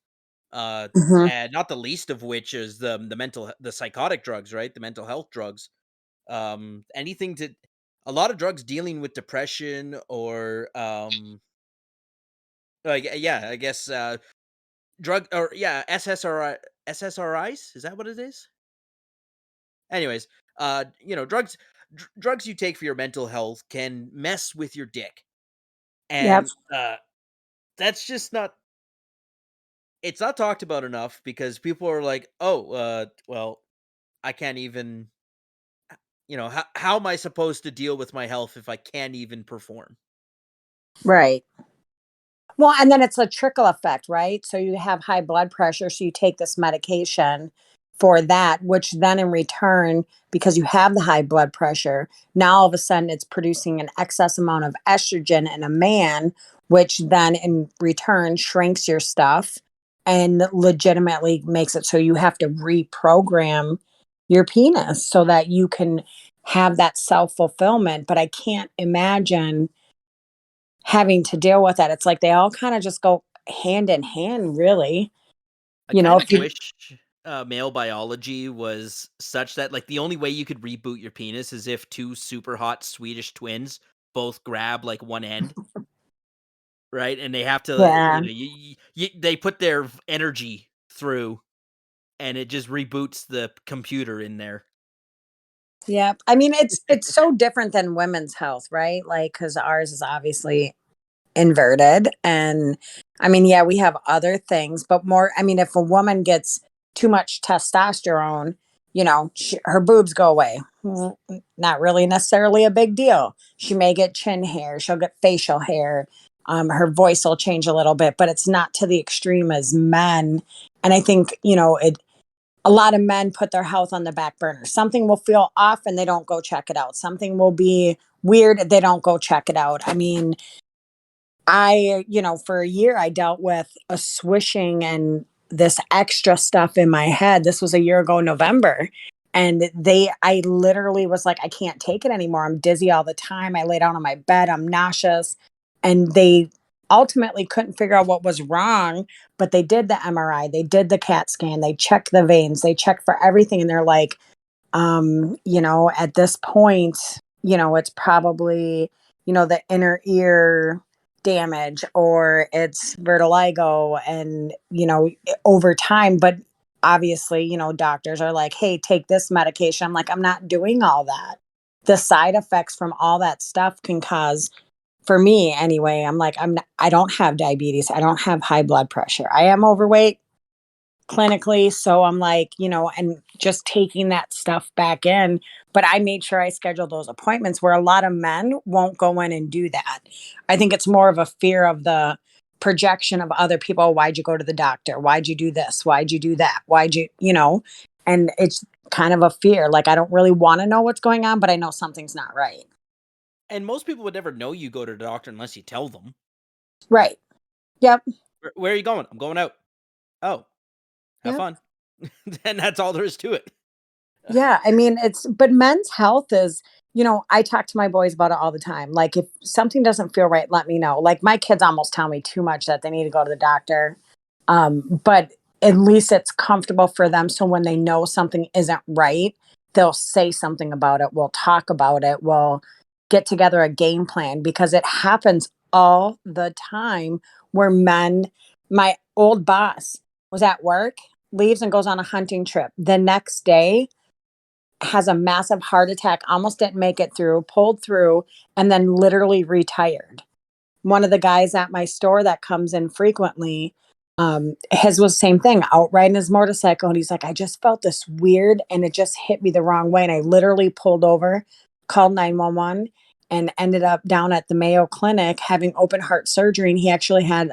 Mhm. And not the least of which is the psychotic drugs, right? The mental health drugs. Anything to A lot of drugs dealing with depression or yeah, I guess drug or yeah, SSRIs, is that what it is? Anyways, drugs you take for your mental health can mess with your dick. Yep. And that's just not it's not talked about enough because people are like, "Oh, well, I can't even, how am I supposed to deal with my health if I can't even perform?" Right. Well, and then it's a trickle effect, right? So you have high blood pressure, so you take this medication for that, which then in return, because you have the high blood pressure, now all of a sudden it's producing an excess amount of estrogen in a man, which then in return shrinks your stuff and legitimately makes it so you have to reprogram your penis so that you can have that self fulfillment. But I can't imagine having to deal with that. It's like they all kind of just go hand in hand, really. I kind of If you wish male biology was such that, like, the only way you could reboot your penis is if two super hot Swedish twins both grab like one end, right? And they have to, Yeah. they put their energy through, and it just reboots the computer in there. Yeah. I mean, it's so different than women's health, right? Like, because ours is obviously inverted. And I mean, yeah, we have other things, but more, I mean, if a woman gets too much testosterone, her boobs go away. Not really necessarily a big deal. She may get chin hair, she'll get facial hair. Her voice will change a little bit, but it's not to the extreme as men. And I think, a lot of men put their health on the back burner. Something will feel off and they don't go check it out. Something will be weird, they don't go check it out. I mean, for a year, I dealt with a swishing and this extra stuff in my head. This was a year ago, November. And I literally was like, I can't take it anymore. I'm dizzy all the time. I lay down on my bed. I'm nauseous. And they ultimately couldn't figure out what was wrong, but they did the MRI, they did the CAT scan, they checked the veins, they checked for everything. And they're like, at this point, it's probably, the inner ear damage or it's vertigo and, over time. But obviously, doctors are like, hey, take this medication. I'm like, I'm not doing all that. The side effects from all that stuff can cause, for me anyway, I'm like, I don't have diabetes. I don't have high blood pressure. I am overweight clinically. So I'm like, and just taking that stuff back in. But I made sure I scheduled those appointments where a lot of men won't go in and do that. I think it's more of a fear of the projection of other people. Why'd you go to the doctor? Why'd you do this? Why'd you do that? Why'd you, and it's kind of a fear. Like, I don't really want to know what's going on, but I know something's not right. And most people would never know you go to the doctor unless you tell them. Right. Yep. Where are you going? I'm going out. Oh, have fun. And that's all there is to it. Yeah. I mean, but men's health is, I talk to my boys about it all the time. Like, if something doesn't feel right, let me know. Like, my kids almost tell me too much that they need to go to the doctor. But at least it's comfortable for them. So when they know something isn't right, they'll say something about it. We'll talk about it. We'll get together a game plan, because it happens all the time where my old boss was at work, leaves and goes on a hunting trip. The next day has a massive heart attack, almost didn't make it through, pulled through, and then literally retired. One of the guys at my store that comes in frequently, his was the same thing, out riding his motorcycle. And he's like, I just felt this weird and it just hit me the wrong way. And I literally pulled over, called 911, and ended up down at the Mayo Clinic having open heart surgery. And he actually had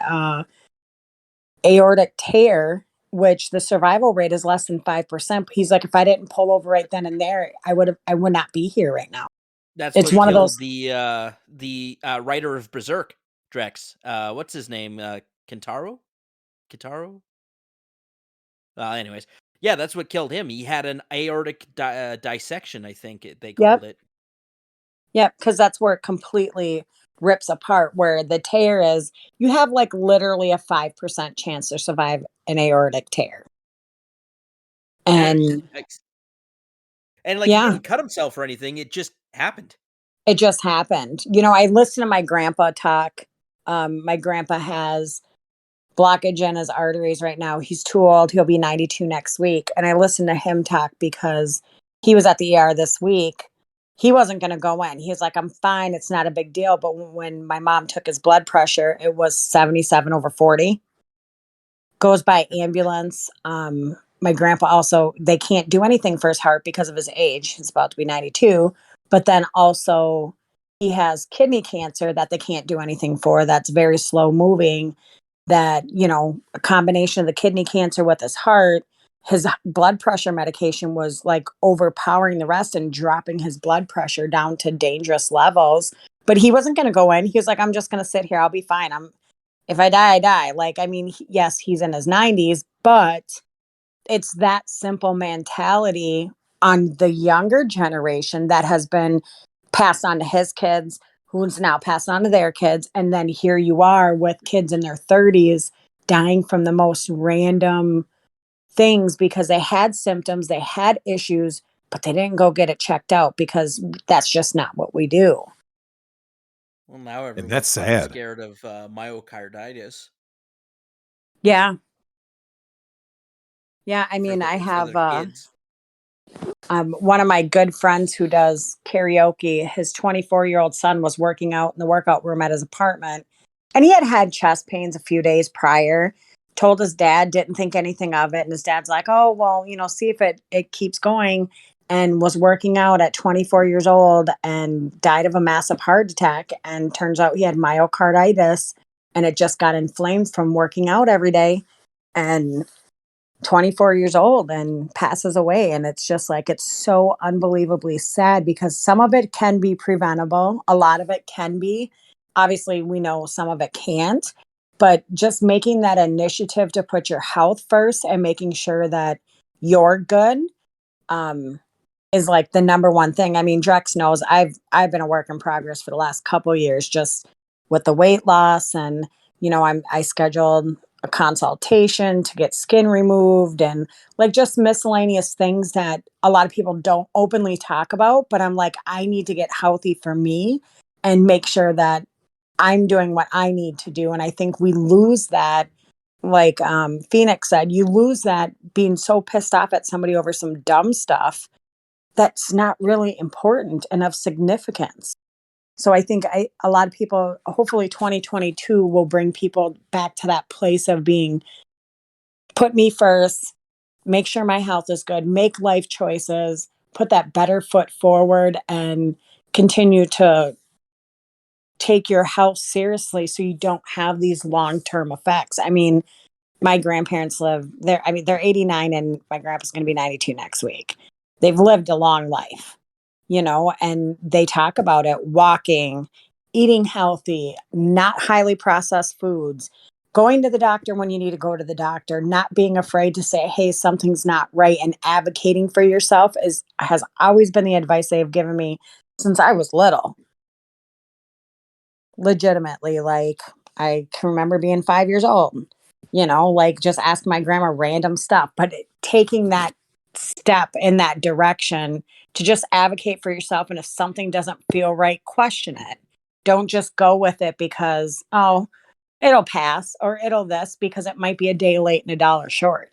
aortic tear, which the survival rate is less than 5%. He's like, if I didn't pull over right then and there, I would not be here right now. That's It's what one of killed those. the writer of Berserk, Drex. What's his name? Kintaro? Anyways, yeah, that's what killed him. He had an aortic dissection, I think they called it. Yep, because that's where it completely rips apart. Where the tear is, you have like literally a 5% chance to survive an aortic tear. And he didn't cut himself or anything. It just happened. It just happened. I listened to my grandpa talk. My grandpa has blockage in his arteries right now. He's too old. He'll be 92 next week. And I listened to him talk because he was at the ER this week. He wasn't going to go in. He was like, I'm fine. It's not a big deal. But when my mom took his blood pressure, it was 77/40. Goes by ambulance. My grandpa also, they can't do anything for his heart because of his age. He's about to be 92. But then also he has kidney cancer that they can't do anything for. That's very slow moving. That, a combination of the kidney cancer with his heart, his blood pressure medication was like overpowering the rest and dropping his blood pressure down to dangerous levels. But he wasn't going to go in. He was like, I'm just going to sit here. I'll be fine. If I die, I die. Like, I mean, yes, he's in his 90s, but it's that simple mentality on the younger generation that has been passed on to his kids, who's now passed on to their kids. And then here you are with kids in their 30s dying from the most random things because they had symptoms, they had issues, but they didn't go get it checked out because that's just not what we do. Well, now everyone's that's sad. Scared of myocarditis. Yeah. Yeah, I mean, I have one of my good friends who does karaoke. His 24-year-old son was working out in the workout room at his apartment, and he had had chest pains a few days prior. Told his dad, didn't think anything of it, and his dad's like, "Oh, well, see if it keeps going." And was working out at 24 years old and died of a massive heart attack. And turns out he had myocarditis, and it just got inflamed from working out every day. And 24 years old and passes away. And it's just like, it's so unbelievably sad because some of it can be preventable. A lot of it can be. Obviously, we know some of it can't, but just making that initiative to put your health first and making sure that you're good, is like the number one thing. I mean, Drex knows I've been a work in progress for the last couple years, just with the weight loss, and I scheduled a consultation to get skin removed and like just miscellaneous things that a lot of people don't openly talk about. But I'm like, I need to get healthy for me and make sure that I'm doing what I need to do. And I think we lose that. Like Phoenix said, you lose that being so pissed off at somebody over some dumb stuff that's not really important and of significance. So I think a lot of people, hopefully 2022 will bring people back to that place of being, put me first, make sure my health is good, make life choices, put that better foot forward, and continue to take your health seriously so you don't have these long-term effects. I mean, my grandparents live there. I mean, they're 89 and my grandpa's going to be 92 next week. They've lived a long life, and they talk about it: walking, eating healthy, not highly processed foods, going to the doctor when you need to go to the doctor, not being afraid to say, hey, something's not right, and advocating for yourself has always been the advice they have given me since I was little. Legitimately, like I can remember being 5 years old, like just ask my grandma random stuff, but taking that step in that direction to just advocate for yourself. And if something doesn't feel right, question it. Don't just go with it because, oh, it'll pass or it'll this, because it might be a day late and a dollar short.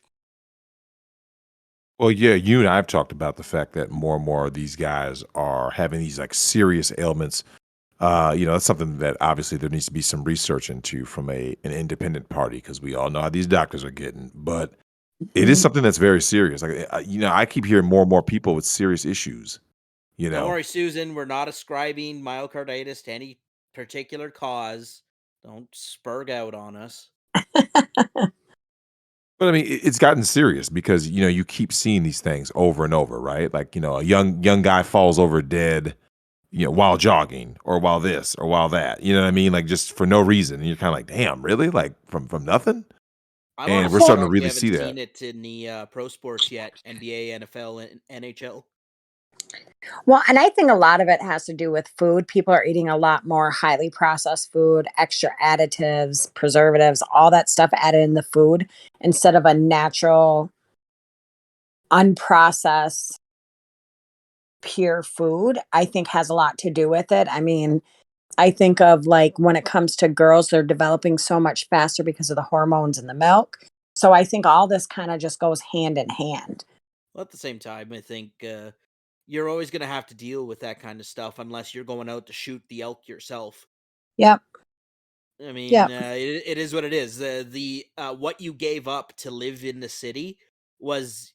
Well, yeah, you and I have talked about the fact that more and more of these guys are having these like serious ailments. That's something that obviously there needs to be some research into from an independent party, because we all know how these doctors are getting. But it is Mhm. something that's very serious. Like, I keep hearing more and more people with serious issues. You Don't know, worry, Susan. We're not ascribing myocarditis to any particular cause. Don't spurg out on us. but I mean, it's gotten serious because you keep seeing these things over and over, right? Like a young guy falls over dead, while jogging or while this or while that. You know what I mean? Like just for no reason. And you're kind of like, damn, really? Like from nothing? I'm And we're honestly starting to shocked we really haven't see that. seen it in the pro sports yet. NBA, NFL, and NHL. Well, and I think a lot of it has to do with food. People are eating a lot more highly processed food, extra additives, preservatives, all that stuff added in the food instead of a natural, unprocessed, pure food. I think has a lot to do with it. I mean, I think of like when it comes to girls, they're developing so much faster because of the hormones in the milk. So I think all this kind of just goes hand in hand. Well, at the same time, I think you're always going to have to deal with that kind of stuff unless you're going out to shoot the elk yourself. Yep. I mean, Yep. it is what it is. The what you gave up to live in the city was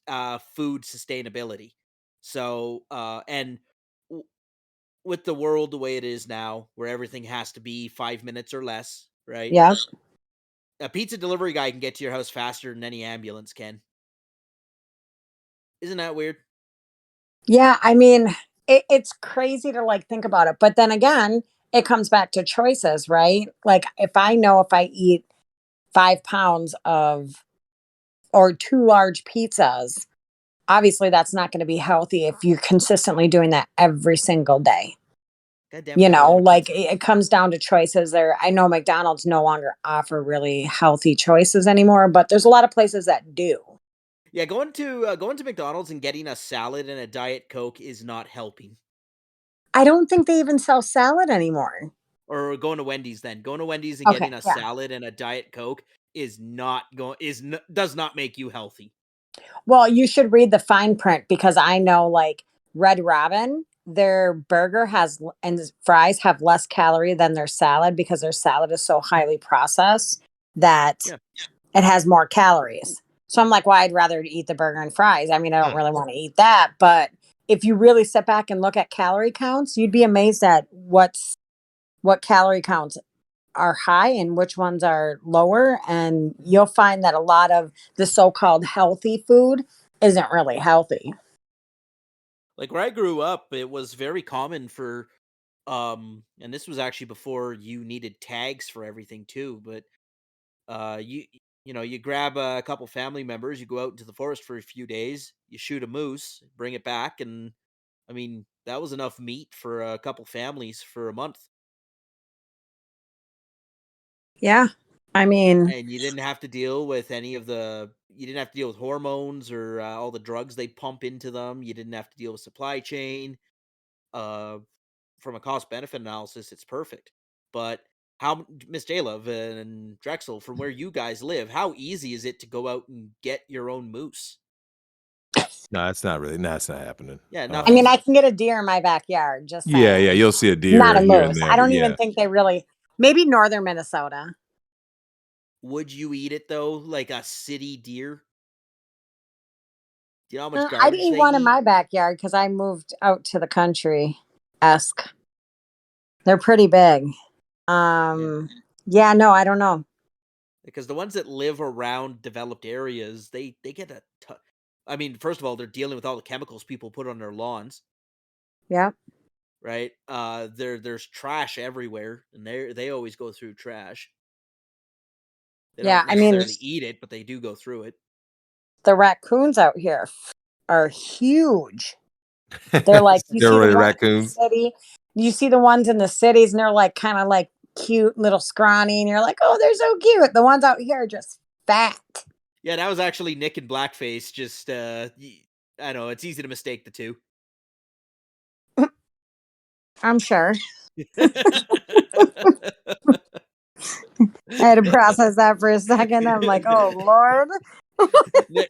food sustainability. So, and w- with the world the way it is now, where everything has to be 5 minutes or less, right? Yep. A pizza delivery guy can get to your house faster than any ambulance can. Isn't that weird? Yeah, I mean, it's crazy to like think about it. But then again, it comes back to choices, right? Like if I know if I eat 5 pounds of or two large pizzas, obviously that's not going to be healthy if you're consistently doing that every single day. God damn, it's a lot of Like pizza. it comes down to choices there. I know McDonald's no longer offer really healthy choices anymore, but there's a lot of places that do. Yeah, going to McDonald's and getting a salad and a Diet Coke is not helping. I don't think they even sell salad anymore. Or going to Wendy's then. Going to Wendy's and Okay, getting a yeah. salad and a Diet Coke is not going does not make you healthy. Well, you should read the fine print because I know like Red Robin, their burger and fries have less calorie than their salad because their salad is so highly processed that Yeah. it has more calories. So I'm like, well, I'd rather eat the burger and fries. I mean, I don't Hmm. really want to eat that, but if you really sit back and look at calorie counts, you'd be amazed at what calorie counts are high and which ones are lower. And you'll find that a lot of the so-called healthy food isn't really healthy. Like where I grew up, it was very common for and this was actually before you needed tags for everything too, but you you grab a couple family members, you go out into the forest for a few days, you shoot a moose, bring it back, and I mean that was enough meat for a couple families for a month. Yeah. I mean, And you didn't have to deal with you didn't have to deal with hormones or all the drugs they pump into them. You didn't have to deal with supply chain. Uh, from a cost benefit analysis, it's perfect. But how, Miss JLove and Drexel, from where you guys live, how easy is it to go out and get your own moose? No, it's not really. No, it's not happening. Yeah, not I mean, I feasible. can get a deer in my backyard, just Yeah, saying. yeah, you'll see a Not deer a here and moose. I there. don't Yeah. even think they really, maybe northern Minnesota. Would you eat it though, like a city deer? Do you know how much I'd garbage eat they one in eat? my backyard because I moved out to the country esque. They're pretty big. Yeah, Yeah, no, I don't know. because the ones that live around developed areas, they get I mean, first of all, they're dealing with all the chemicals people put on their lawns, Yeah. right? There's trash everywhere, and they always go through trash. They Yeah. don't I mean, necessarily eat it, but they do go through it. the raccoons out here are huge. They're like, you see the Steroid ones in the raccoons. city, you see the ones in the cities, and they're like kind of like cute, little scrawny, and you're like, oh, they're so cute. The ones out here are just fat. Yeah, that was actually Nick in blackface. Just I know it's easy to mistake the two. I'm sure. I had to process that for a second. I'm like, oh, Lord.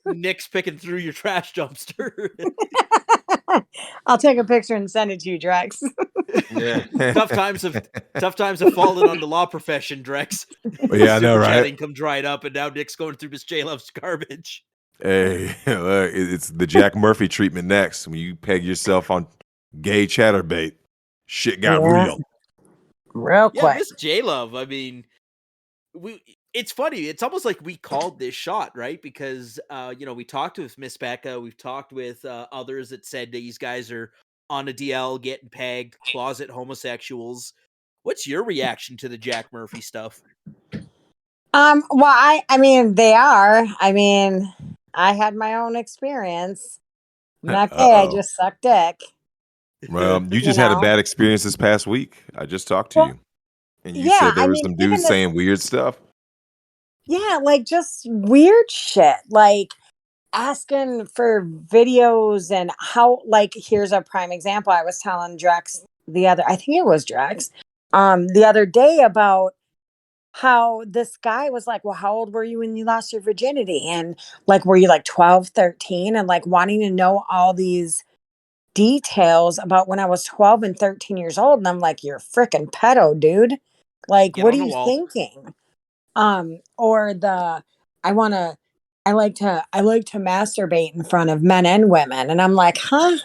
Nick's picking through your trash dumpster. I'll take a picture and send it to you, Drex. Yeah. tough times have fallen on the law profession, Drex. Well, yeah, I know, Super chat right? income dried up, and now Nick's going through Miss JLove's garbage. Hey, look, it's the Jack Murphy treatment next. When you peg yourself on gay chatterbait, shit got Yeah. real. Real Yeah, quick. Miss JLove. I mean, it's funny. It's almost like we called this shot, right? Because we talked with Miss Becca, we've talked with others that said these guys are on a DL, getting pegged, closet homosexuals. What's your reaction to the Jack Murphy stuff? Well, I mean, they are. I mean, I had my own experience. I'm not gay, I Uh-oh. just suck dick. Well, you You just had a know? bad experience this past week. I just talked to Well, you, and you yeah, said there I were mean, some even dudes this, saying weird stuff. yeah, like just weird shit. Like asking for videos and how, like, here's a prime example. I was telling Drex I think it was Drex, the other day about how this guy was like, well, how old were you when you lost your virginity? And like, were you like 12, 13? And like wanting to know all these details about when I was 12 and 13 years old. And I'm like, you're a freaking pedo, dude. Like, Get what on are the you wall. thinking? Or I want to, I like to masturbate in front of men and women. And I'm like, huh?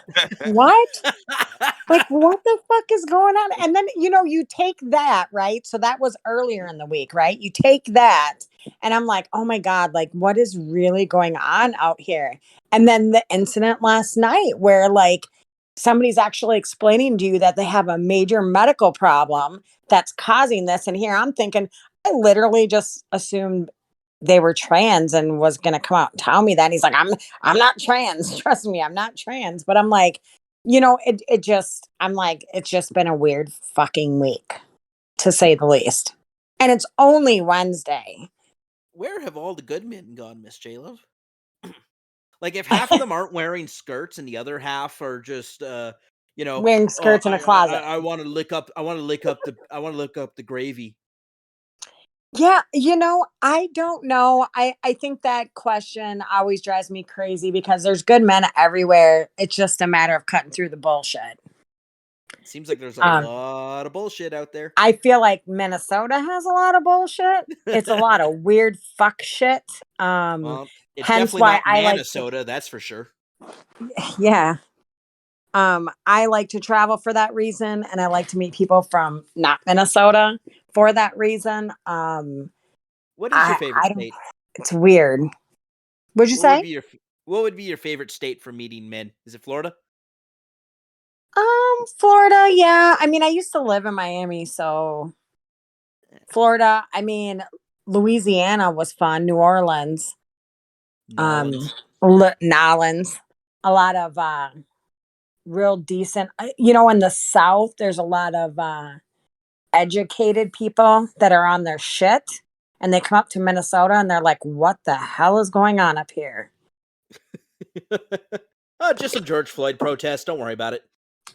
What? Like, what the fuck is going on? And then, you take that, right? So that was earlier in the week, right? You take that, and I'm like, oh my God, like, what is really going on out here? And then the incident last night where, like, somebody's actually explaining to you that they have a major medical problem that's causing this. And here I'm thinking, I literally just assumed they were trans and was going to come out and tell me that. And he's like, I'm not trans. Trust me, I'm not trans. But I'm like, I'm like, it's just been a weird fucking week, to say the least. And it's only Wednesday. Where have all the good men gone, Miss JLove? Like, if half of them aren't wearing skirts and the other half are just, Wearing oh, skirts in a closet. I want to lick up, I want to lick up the gravy. Yeah, I don't know. I think that question always drives me crazy because there's good men everywhere. It's just a matter of cutting through the bullshit. Seems like there's a Um, lot of bullshit out there. I feel like Minnesota has a lot of bullshit. It's a lot of weird fuck shit. Well, it's Hence definitely why not I like to, Minnesota, that's for sure. yeah. I like to travel for that reason, and I like to meet people from not Minnesota for that reason. What is your favorite I don't. state? It's weird. What'd you What would say? be your What would be your favorite state for meeting men? Is it Florida? Florida. Yeah. I mean, I used to live in Miami, so Florida. I mean, Louisiana was fun. New Orleans. Um, Nolans. Nolans. A lot of real decent. In the South, there's a lot of educated people that are on their shit, and they come up to Minnesota and they're like, "What the hell is going on up here?" Just some George Floyd protests. Don't worry about it.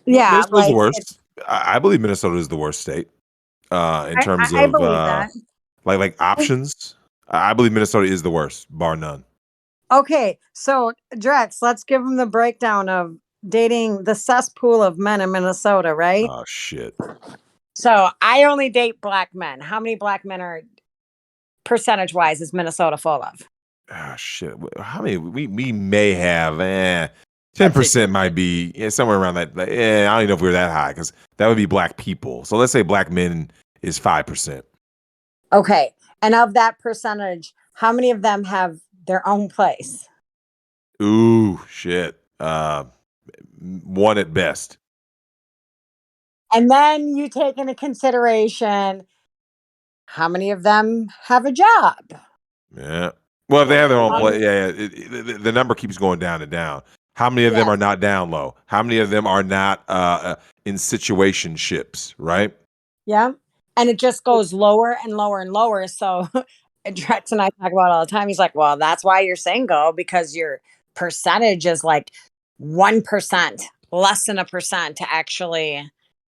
Yeah, Minnesota's the like worst. I believe Minnesota is the worst state in terms I of believe that. like options. I believe Minnesota is the worst, bar none. Okay, so Drex, let's give them the breakdown of dating the cesspool of men in Minnesota, right? Oh shit. So I only date black men. How many black men are percentage wise is Minnesota full of? Oh shit. How many we may have? I'd 10% say might be somewhere around that. I don't even know if we're that high because that would be black people. So let's say black men is 5%. Okay, and of that percentage, how many of them have their own place? Ooh, shit. One at best. And then you take into consideration how many of them have a job. Yeah. Well, if they have their own One. place, the number keeps going down and down. How many of them Yes. are not down low? How many of them are not in situationships? Right. Yeah. And it just goes lower and lower and lower. So Drex and I talk about it all the time. He's like, well, that's why you're single, because your percentage is like 1%, less than 1% to actually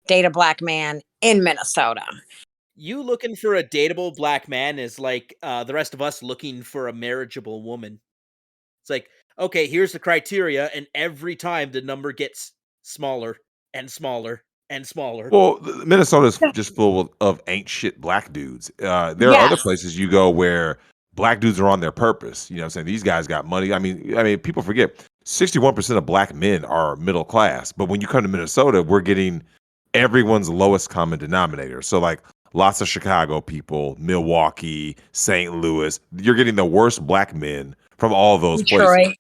date a black man in Minnesota. You looking for a dateable black man is like the rest of us looking for a marriageable woman. It's like, okay, here's the criteria, and every time the number gets smaller and smaller and smaller. Well, Minnesota's just full of ain't shit black dudes. There are other Yes. places you go where black dudes are on their purpose. You know what I'm saying? These guys got money. I mean, people forget 61% of black men are middle class. But when you come to Minnesota, we're getting everyone's lowest common denominator. So like lots of Chicago people, Milwaukee, St. Louis, you're getting the worst black men from all those places.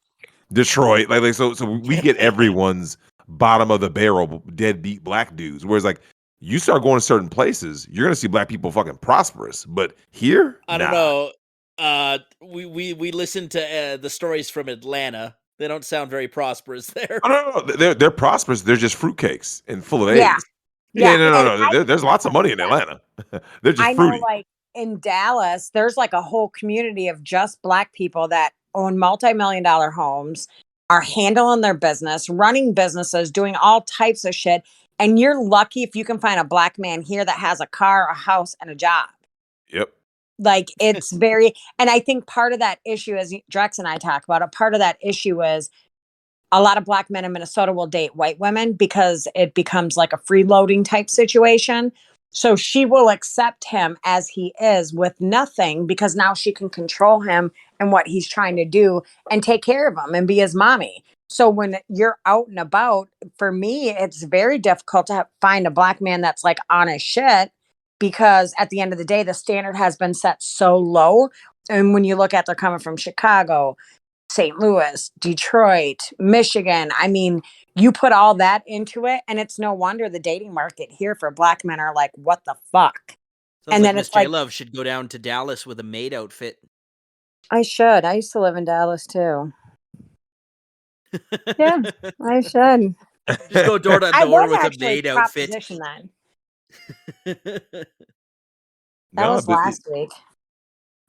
Detroit, like so we get everyone's bottom of the barrel deadbeat black dudes. Whereas like you start going to certain places, you're gonna see black people fucking prosperous. But here, I don't know. We listened to the stories from Atlanta. They don't sound very prosperous there. Oh, no. They're prosperous. They're just fruitcakes and full of Yeah. eggs. Yeah. No. There's lots of money in Atlanta. They're just I know, fruity. like in Dallas, there's like a whole community of just black people that own multi-million-dollar homes, are handling their business, running businesses, doing all types of shit. And you're lucky if you can find a black man here that has a car, a house, and a job. Yep. Like it's very, and I think part of that issue, as Drex and I talk about it, part of that issue is a lot of black men in Minnesota will date white women because it becomes like a freeloading type situation. So she will accept him as he is with nothing because now she can control him and what he's trying to do and take care of him and be his mommy. So when you're out and about, for me, it's very difficult to find a black man that's like on his shit because at the end of the day, the standard has been set so low. And when you look at they're coming from Chicago, St. Louis, Detroit, Michigan. I mean, you put all that into it, and it's no wonder the dating market here for black men are like, what the fuck? Sounds And like then Miss it's like, JLove should go down to Dallas with a maid outfit. I should. I used to live in Dallas too. Yeah, I should. Just go door to I door was with a actually maid outfit. propositioned then. That No, was last week.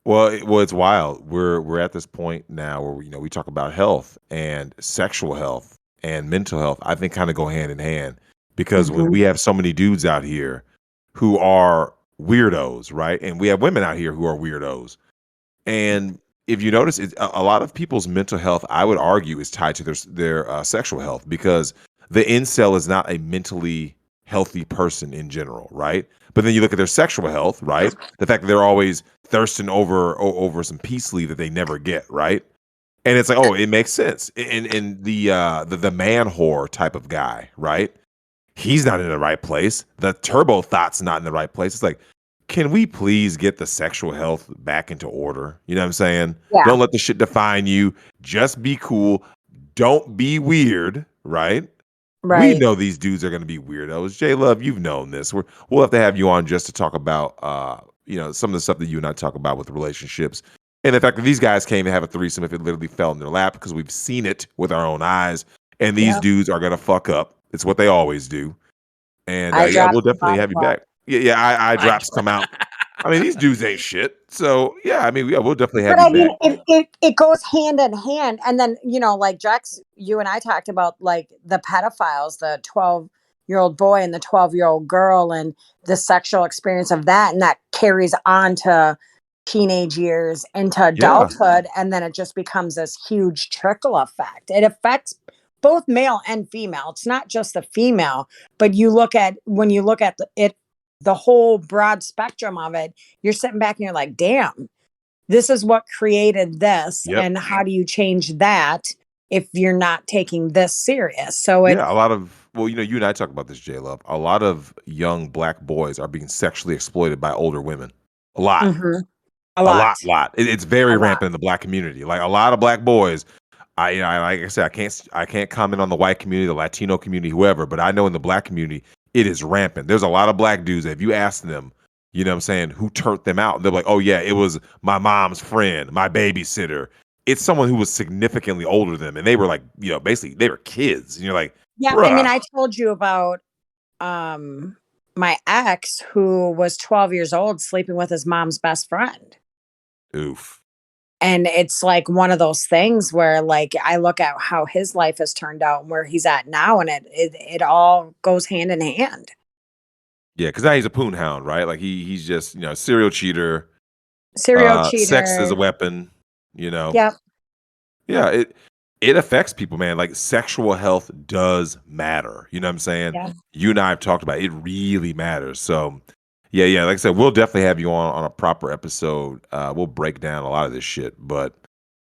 well, it's wild. We're at this point now where we talk about health and sexual health and mental health. I think kind of go hand in hand because when we have so many dudes out here who are weirdos, right, and we have women out here who are weirdos, and if you notice, a lot of people's mental health, I would argue, is tied to their sexual health because the incel is not a mentally healthy person in general, right? But then you look at their sexual health, right? The fact that they're always thirsting over some peace leave that they never get, right? And it's like, oh, it makes sense. And the man whore type of guy, right? He's not in the right place. The turbo thought's not in the right place. It's like, can we please get the sexual health back into order? You know what I'm saying? Yeah. Don't let the shit define you. Just be cool. Don't be weird, right? We Right. know these dudes are going to be weirdos. JLove, you've known this. We'll have to have you on just to talk about, some of the stuff that you and I talk about with relationships. And the fact that these guys came to have a threesome if it literally fell in their lap, because we've seen it with our own eyes. And these Yep. dudes are going to fuck up. It's what they always do. And I yeah, we'll dropped the definitely have you bottle. back. Yeah, eye drops come out. I mean, these dudes ain't shit. So yeah, I mean, yeah, we'll definitely have But you I mean, back. it goes hand in hand. And then, like Drex, you and I talked about like the pedophiles, the 12-year-old boy and the 12-year-old girl, and the sexual experience of that. And that carries on to teenage years into Yeah. adulthood. And then it just becomes this huge trickle effect. It affects both male and female. It's not just the female, but when you look at the whole broad spectrum of it, you're sitting back and you're like, damn, this is what created this. Yep. And how do you change that if you're not taking this serious? So Yeah, a lot of you and I talk about this, JLove. A lot of young black boys are being sexually exploited by older women. A lot. Mhm. A A lot. lot. It's very A lot. rampant in the black community. Like a lot of black boys. Like I said, I can't comment on the white community, the Latino community, whoever, but I know in the black community, it is rampant. There's a lot of black dudes that if you ask them, you know what I'm saying, who turned them out, they're like, oh yeah, it was my mom's friend, my babysitter. It's someone who was significantly older than them, and they were like, basically they were kids. And you're like, Yeah. I mean, bruh. I told you about my ex who was 12 years old sleeping with his mom's best friend. Oof. And it's like one of those things where like I look at how his life has turned out and where he's at now, and it all goes hand in hand. Yeah, because now he's a poon hound, right? Like he's just, serial cheater. Serial Sex is a cheater. weapon, Yep. Yeah, it affects people, man. Like sexual health does matter. You know what I'm saying? Yeah. You and I have talked about it. It really matters. So yeah. Like I said, we'll definitely have you on a proper episode. We'll break down a lot of this shit. But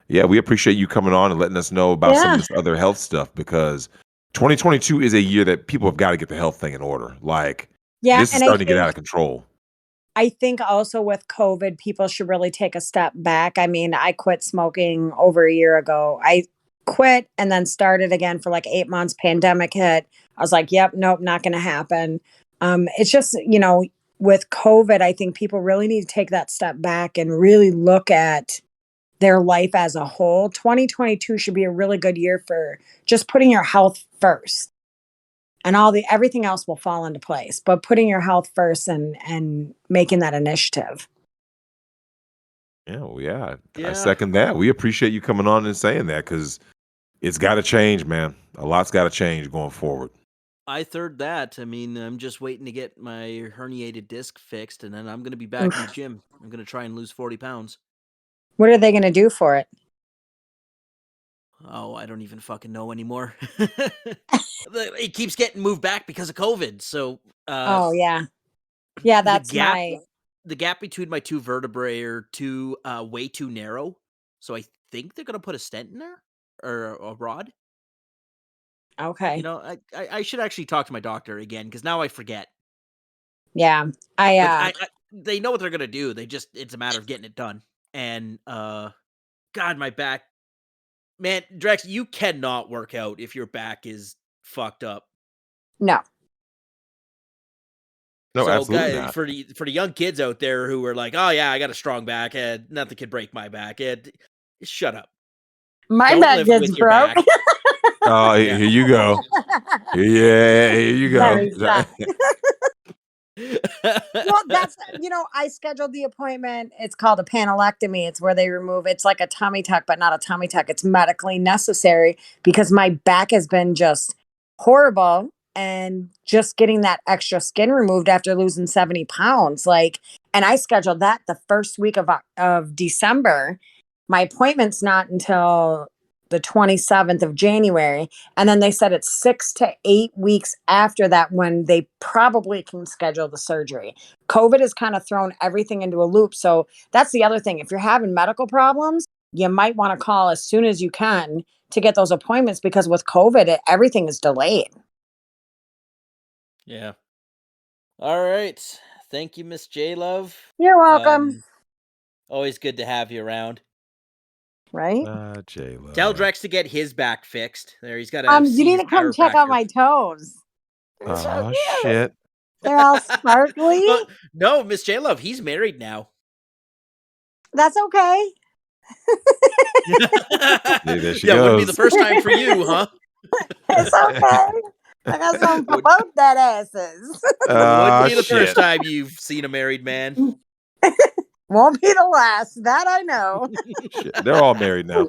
yeah, we appreciate you coming on and letting us know about some of Yeah. this other health stuff, because 2022 is a year that people have got to get the health thing in order. Like Yeah. this is And starting to get out of control. I think also with COVID, people should really take a step back. I mean, I quit smoking over a year ago. I quit and then started again for like 8 months. Pandemic hit. I was like, yep, nope, not going to happen. It's just, with COVID, I think people really need to take that step back and really look at their life as a whole. 2022 should be a really good year for just putting your health first. And everything else will fall into place, but putting your health first and making that initiative. Yeah, well, yeah. I Yeah. second that. We appreciate you coming on and saying that, because it's got to change, man. A lot's got to change going forward. I third that. I mean, I'm just waiting to get my herniated disc fixed, and then I'm going to be back in the gym. I'm going to try and lose 40 pounds. What are they going to do for it? Oh, I don't even fucking know anymore. It keeps getting moved back because of COVID. So, Oh yeah. Yeah, the that's gap my the gap between my two vertebrae are way too narrow. So I think they're gonna put a stent in there or a rod. okay. I should actually talk to my doctor again, because now I forget. Yeah. Like they know what they're gonna do. It's a matter of getting it done. And God, my back, man, Drex, you cannot work out if your back is fucked up. no. No, So, absolutely guys, not. for the young kids out there who are like, "Oh yeah, I got a strong back, and nothing can break my back," shut up. My Don't back live gets with your broke. back. Oh, Yeah. here you go. Yeah, here you go. Very sad. Well, that's I scheduled the appointment. It's called a panelectomy. It's where they remove. It's like a tummy tuck, but not a tummy tuck. It's medically necessary because my back has been just horrible, and just getting that extra skin removed after losing 70 pounds. And I scheduled that the first week of December. My appointment's not until the 27th of January. And then they said it's 6 to 8 weeks after that when they probably can schedule the surgery. COVID has kind of thrown everything into a loop. So that's the other thing. If you're having medical problems, you might want to call as soon as you can to get those appointments, because with COVID, everything is delayed. Yeah. All right. Thank you, Ms JLove. You're welcome. Always good to have you around. Right? J-Lo. Tell Drex to get his back fixed. There, he's got to You need to come check out my toes. They're so Oh, cute. shit. They're all sparkly. No, Miss JLove, he's married now. That's okay. There she Yeah, wouldn't be the goes. first time for you, huh? It's okay. I got something for both that asses. Wouldn't be the Shit. first time you've seen a married man. Won't be the last. That I know. Shit. They're all married now.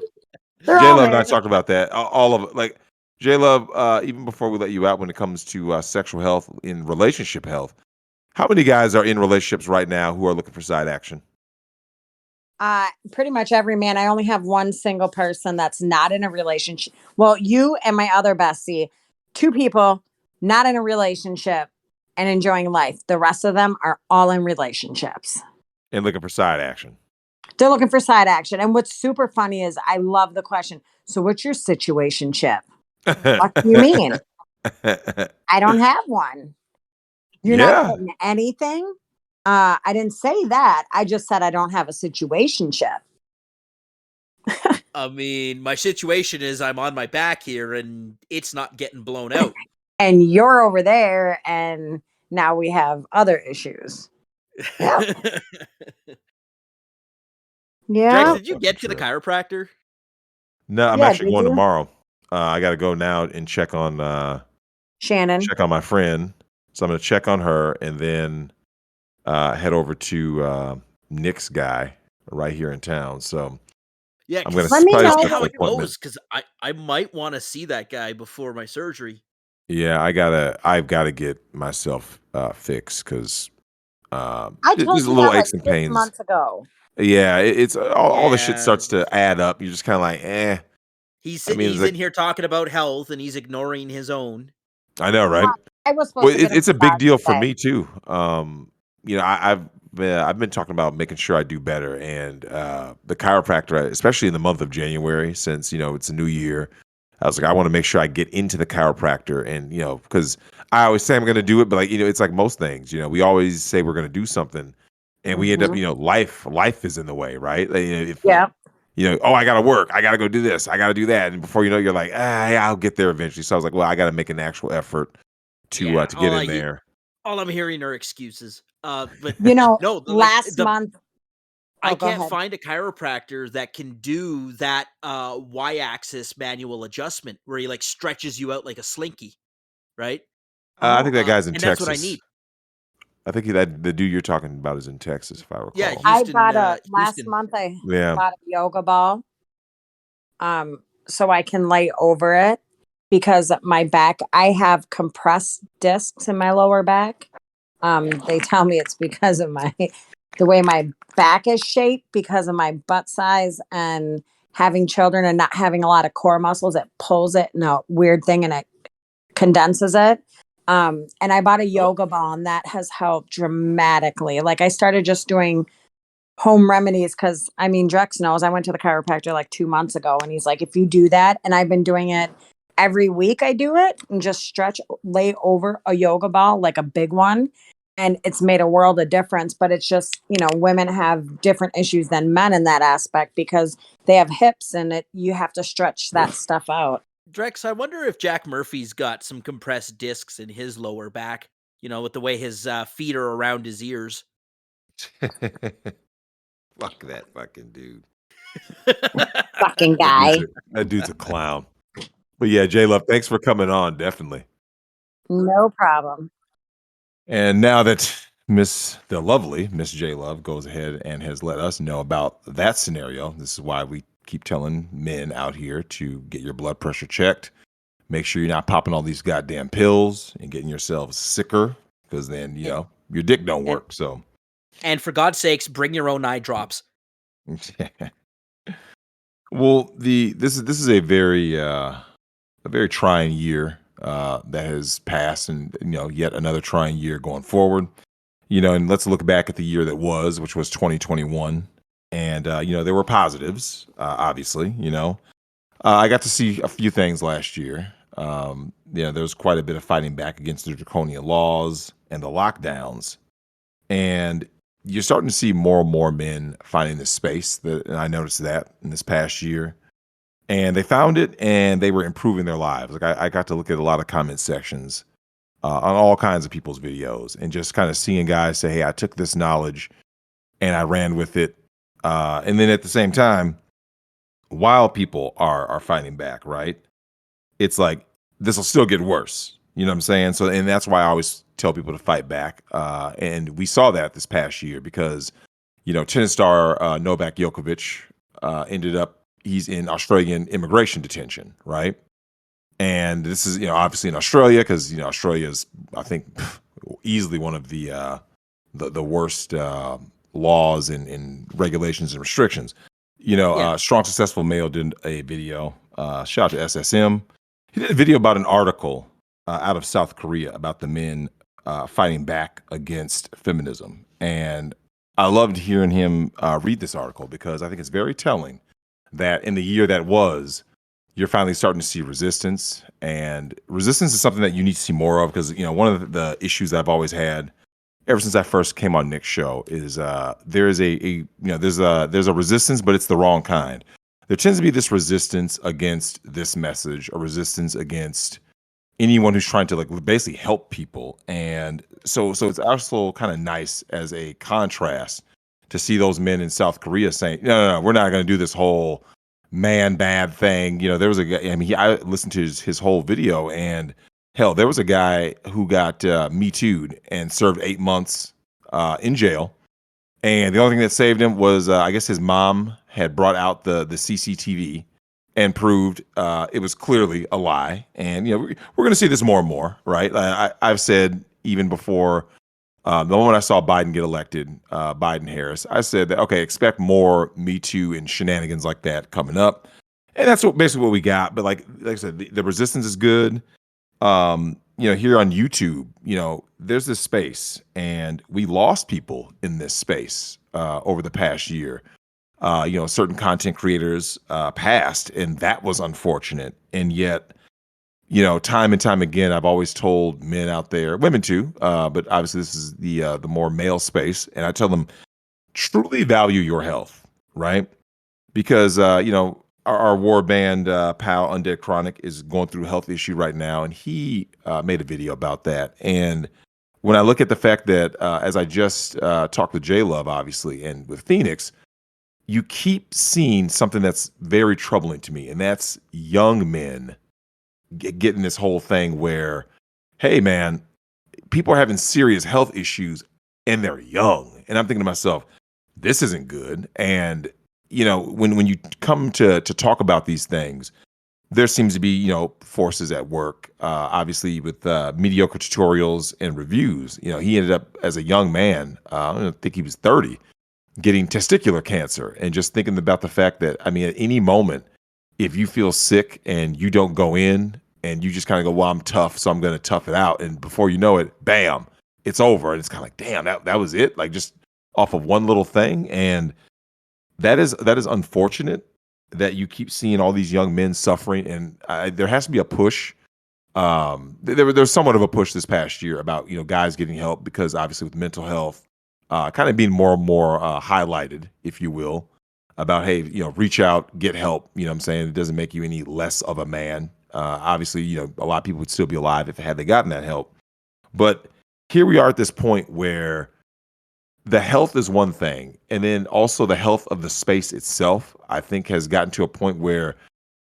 They're all J-Love and I married. talked about that. All of it. Like, J-Love, even before we let you out when it comes to sexual health in relationship health, how many guys are in relationships right now who are looking for side action? Pretty much every man. I only have one single person that's not in a relationship. Well, you and my other bestie, 2 people not in a relationship and enjoying life. The rest of them are all in relationships. And looking for side action. They're looking for side action. And what's super funny is I love the question. So what's your situationship? What do you mean? I don't have one. You're not getting anything? I didn't say that. I just said I don't have a situationship. I mean, my situation is I'm on my back here and it's not getting blown out. And you're over there, and now we have other issues. Yeah. Yeah. Drex, did you get to the chiropractor? No, I'm Yeah, actually did going you? tomorrow. I got to go now and check on Shannon. check on my friend. So I'm going to check on her and then head over to Nick's guy right here in town. So Yeah, I'm going to Let me probably know. set how the it appointment. goes, because I might want to see that guy before my surgery. Yeah, I've got to get myself fixed because I told there's a you little that like aches and 6 pains. months ago. Yeah, it's all the shit Yeah. starts to add up. You're just kind of like, eh. He's I mean, it's he's like- in here talking about health and he's ignoring his own. I know, right? I was supposed Well, to get it's a him big deal for today. me too. I've been talking about making sure I do better, and the chiropractor, especially in the month of January, since it's a new year, I was like, I want to make sure I get into the chiropractor, and because I always say I'm going to do it, but it's like most things, we always say we're going to do something, and we end up, life is in the way, right? Like, if Yeah. oh, I got to work, I got to go do this, I got to do that, and before you know, you're like, yeah, I'll get there eventually. So I was like, well, I got to make an actual effort to get in there. All I'm hearing are excuses. But No, last month. I go can't ahead. find a chiropractor that can do that y-axis manual adjustment where he like stretches you out like a slinky, right? I think that guy's in and Texas. that's what I need. I think that the dude you're talking about is in Texas, if I recall. Yeah, I Houston, bought last Houston. month. I Yeah. bought a yoga ball, so I can lay over it because my back. I have compressed discs in my lower back. They tell me it's because of the way my back is shaped because of my butt size and having children and not having a lot of core muscles. It pulls it in a weird thing and it condenses it. And I bought a yoga ball and that has helped dramatically. Like I started just doing home remedies because Drex knows I went to the chiropractor like 2 months ago and he's like, if you do that, and I've been doing it every week, I do it and just lay over a yoga ball, like a big one. And it's made a world of difference, but it's just, women have different issues than men in that aspect because they have hips and you have to stretch that stuff out. Drex, I wonder if Jack Murphy's got some compressed discs in his lower back, with the way his feet are around his ears. Fuck that fucking dude. Fucking guy. That dude's a clown. But yeah, J-Love, thanks for coming on, definitely. No problem. And now that the lovely Miss J-Love goes ahead and has let us know about that scenario, this is why we keep telling men out here to get your blood pressure checked. Make sure you're not popping all these goddamn pills and getting yourselves sicker, because then, your dick don't work. So, and for God's sakes, bring your own eye drops. Well, this is a very trying year that has passed, and yet another trying year going forward. And let's look back at the year that was, which was 2021, And, there were positives, obviously, I got to see a few things last year. There was quite a bit of fighting back against the draconian laws and the lockdowns. And you're starting to see more and more men finding this space. And I noticed that in this past year. And they found it and they were improving their lives. Like I got to look at a lot of comment sections on all kinds of people's videos and just kind of seeing guys say, hey, I took this knowledge and I ran with it. And then at the same time, while people are fighting back, right? It's like this will still get worse. You know what I'm saying? So, and that's why I always tell people to fight back. And we saw that this past year because, tennis star Novak Djokovic he's in Australian immigration detention, right? And this is, obviously in Australia because, Australia is, I think, easily one of the worst laws and regulations and restrictions. Strong Successful Male did a video. Shout out to SSM. He did a video about an article out of South Korea about the men fighting back against feminism. And I loved hearing him read this article because I think it's very telling that in the year that was, you're finally starting to see resistance. And resistance is something that you need to see more of because, one of the issues that I've always had ever since I first came on Nick's show is there's a resistance, but it's the wrong kind. There tends to be this resistance against this message, or resistance against anyone who's trying to like basically help people. And so it's also kind of nice as a contrast to see those men in South Korea saying, no, we're not going to do this whole man bad thing. There was a guy, I listened to his whole video, and hell, there was a guy who got Me Too'd and served 8 months in jail. And the only thing that saved him was, I guess his mom had brought out the CCTV and proved it was clearly a lie. And, we're going to see this more and more, right? I've said even before the moment I saw Biden get elected, Biden-Harris, I said that, okay, expect more Me Too and shenanigans like that coming up. And that's basically what we got. But like I said, the resistance is good. Here on YouTube, there's this space, and we lost people in this space over the past year. Certain content creators passed, and that was unfortunate. And yet, time and time again, I've always told men out there, women too, but obviously this is the more male space, and I tell them, truly value your health, right? Because our war band pal Undead Chronic is going through a health issue right now, and he made a video about that. And when I look at the fact that as I just talked with JLove, obviously, and with Phoenix, you keep seeing something that's very troubling to me, and that's young men getting this whole thing where, hey man, people are having serious health issues and they're young. And I'm thinking to myself, this isn't good. And when you come to talk about these things, there seems to be, forces at work, obviously with mediocre tutorials and reviews. He ended up as a young man, I don't think he was 30, getting testicular cancer. And just thinking about the fact that, at any moment, if you feel sick and you don't go in and you just kind of go, well, I'm tough, so I'm going to tough it out. And before you know it, bam, it's over. And it's kind of like, damn, that was it. Like just off of one little thing. And that is unfortunate that you keep seeing all these young men suffering. And there has to be a push. There's somewhat of a push this past year about, guys getting help because obviously with mental health kind of being more and more highlighted, if you will, about, hey, reach out, get help. You know what I'm saying? It doesn't make you any less of a man. Obviously, a lot of people would still be alive if had they gotten that help. But here we are at this point where the health is one thing. And then also the health of the space itself, I think, has gotten to a point where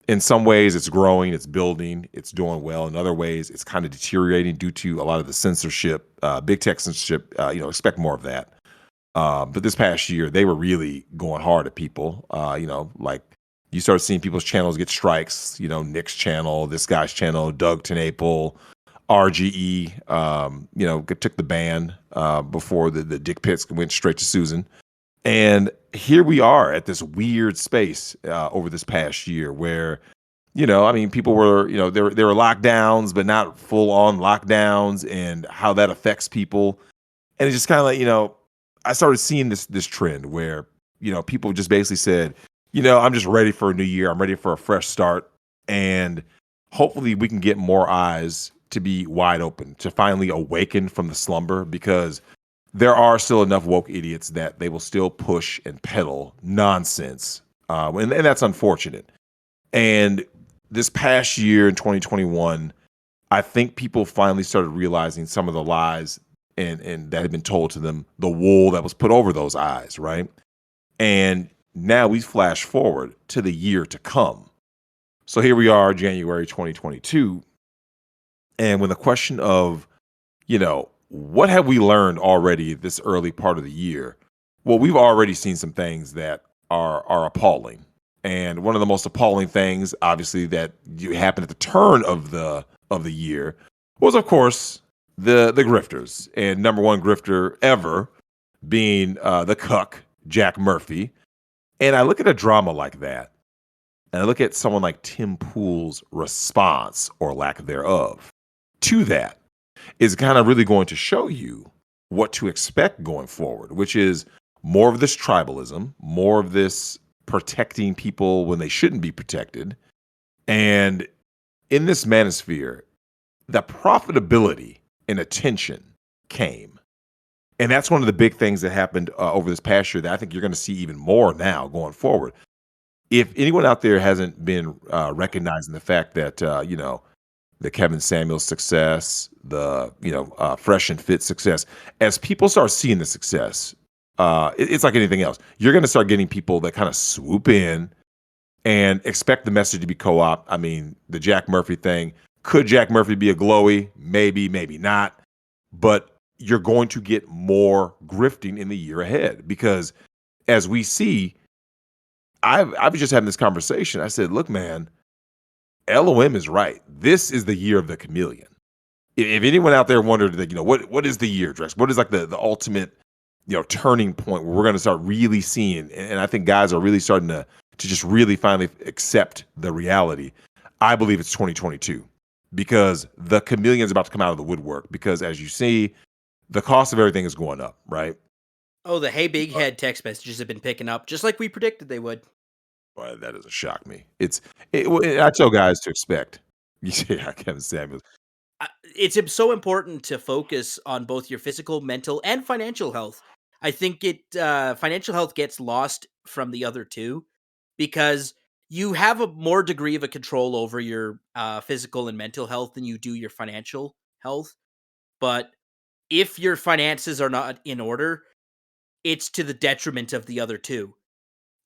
in some ways it's growing, it's building, it's doing well. In other ways, it's kind of deteriorating due to a lot of the censorship, big tech censorship. Expect more of that. But this past year, they were really going hard at people. Like you started seeing people's channels get strikes. Nick's channel, this guy's channel, Doug Tenaple, RGE. Took the ban before the dick pits went straight to Susan. And here we are at this weird space over this past year where, people were, there were lockdowns, but not full on lockdowns, and how that affects people. And it's just kind of like, I started seeing this trend where people just basically said, I'm just ready for a new year. I'm ready for a fresh start. And hopefully we can get more eyes to be wide open, to finally awaken from the slumber, because there are still enough woke idiots that they will still push and peddle nonsense. And that's unfortunate. And this past year in 2021, I think people finally started realizing some of the lies and that had been told to them, the wool that was put over those eyes, right? And now we flash forward to the year to come. So here we are, January 2022. And when the question of, what have we learned already this early part of the year? Well, we've already seen some things that are appalling. And one of the most appalling things, obviously, that happened at the turn of the year was, of course, the grifters. And number one grifter ever being the cuck, Jack Murphy. And I look at a drama like that, and I look at someone like Tim Pool's response, or lack thereof, to that is kind of really going to show you what to expect going forward, which is more of this tribalism, more of this protecting people when they shouldn't be protected. And in this manosphere, the profitability and attention came. And that's one of the big things that happened over this past year that I think you're going to see even more now going forward. If anyone out there hasn't been recognizing the fact that, the Kevin Samuels success, the, Fresh and Fit success, as people start seeing the success, it's like anything else. You're going to start getting people that kind of swoop in and expect the message to be co-op. I mean, the Jack Murphy thing, could Jack Murphy be a glowy? Maybe, maybe not. But you're going to get more grifting in the year ahead, because as we see, I was just having this conversation. I said, look, man, LOM is right. This is the year of the chameleon. If anyone out there wondered that, what is the year, Drex? What is like the ultimate, turning point where we're going to start really seeing, and I think guys are really starting to just really finally accept the reality. I believe it's 2022, because the chameleon is about to come out of the woodwork, because as you see, the cost of everything is going up, right? Oh, the hey big head text messages have been picking up just like we predicted they would. Well, that doesn't shock me. I tell guys to expect. Yeah, Kevin Samuels. It's so important to focus on both your physical, mental, and financial health. I think financial health gets lost from the other two, because you have a more degree of a control over your physical and mental health than you do your financial health. But if your finances are not in order, it's to the detriment of the other two.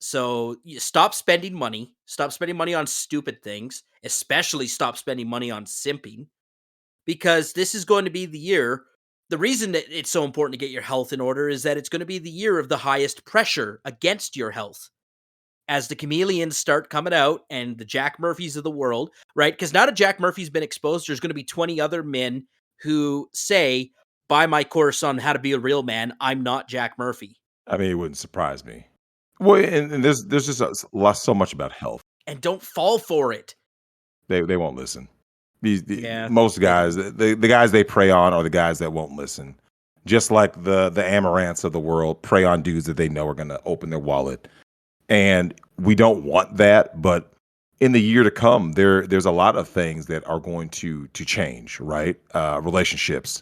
So stop spending money. Stop spending money on stupid things. Especially stop spending money on simping, because this is going to be the year. The reason that it's so important to get your health in order is that it's going to be the year of the highest pressure against your health. As the chameleons start coming out and the Jack Murphys of the world, right? Because now that Jack Murphy's been exposed, there's going to be 20 other men who say, buy my course on how to be a real man. I'm not Jack Murphy. I mean, it wouldn't surprise me. Well, and there's just so much about health. And don't fall for it. They won't listen. Yeah. Most guys, the guys they prey on are the guys that won't listen. Just like the Amaranths of the world prey on dudes that they know are going to open their wallet. And we don't want that, but in the year to come, there's a lot of things that are going to change, right? Relationships.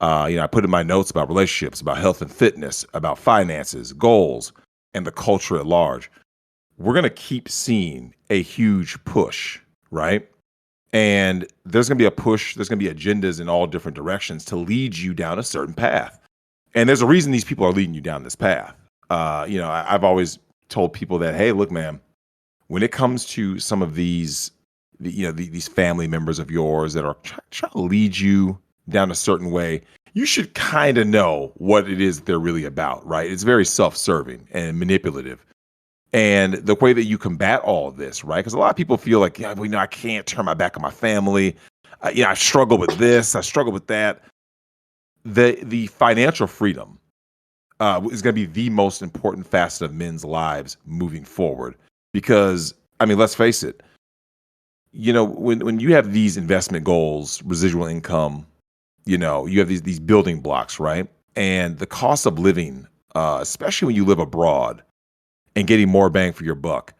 I put in my notes about relationships, about health and fitness, about finances, goals, and the culture at large. We're going to keep seeing a huge push, right? And there's going to be a push. There's going to be agendas in all different directions to lead you down a certain path. And there's a reason these people are leading you down this path. I've always told people that, hey, look, man, when it comes to some of these family members of yours that are trying to lead you down a certain way, you should kind of know what it is they're really about, right? It's very self-serving and manipulative. And the way that you combat all of this, right? Because a lot of people feel like, I can't turn my back on my family. I struggle with this. I struggle with that. The financial freedom is going to be the most important facet of men's lives moving forward. Because, let's face it, when you have these investment goals, residual income, you have these building blocks, right? And the cost of living, especially when you live abroad, and getting more bang for your buck.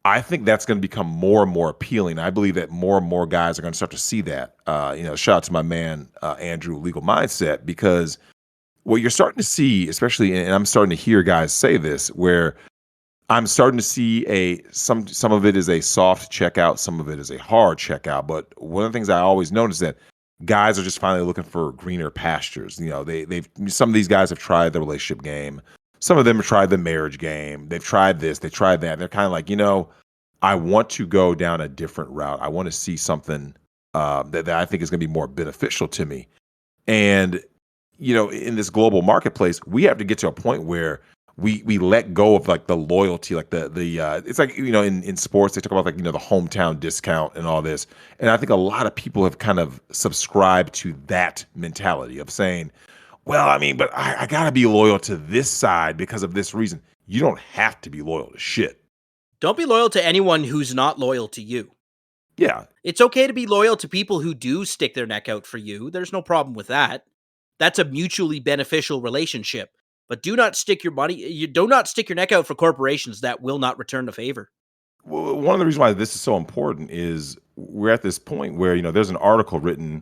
I think that's going to become more and more appealing. I believe that more and more guys are going to start to see that. Shout out to my man Andrew, Legal Mindset, because what you're starting to see, especially, and I'm starting to hear guys say this, where I'm starting to see some of it is a soft checkout, some of it is a hard checkout. But one of the things I always notice that guys are just finally looking for greener pastures. They've some of these guys have tried the relationship game. Some of them have tried the marriage game. They've tried this, they tried that. They're kind of like, I want to go down a different route. I want to see something that I think is going to be more beneficial to me. And, in this global marketplace, we have to get to a point where we let go of like the loyalty, like the it's like, in sports, they talk about like, the hometown discount and all this. And I think a lot of people have kind of subscribed to that mentality of saying, well, I mean, but I got to be loyal to this side because of this reason. You don't have to be loyal to shit. Don't be loyal to anyone who's not loyal to you. Yeah. It's okay to be loyal to people who do stick their neck out for you. There's no problem with that. That's a mutually beneficial relationship. But do not stick your neck out for corporations that will not return the favor. Well, one of the reasons why this is so important is we're at this point where, there's an article written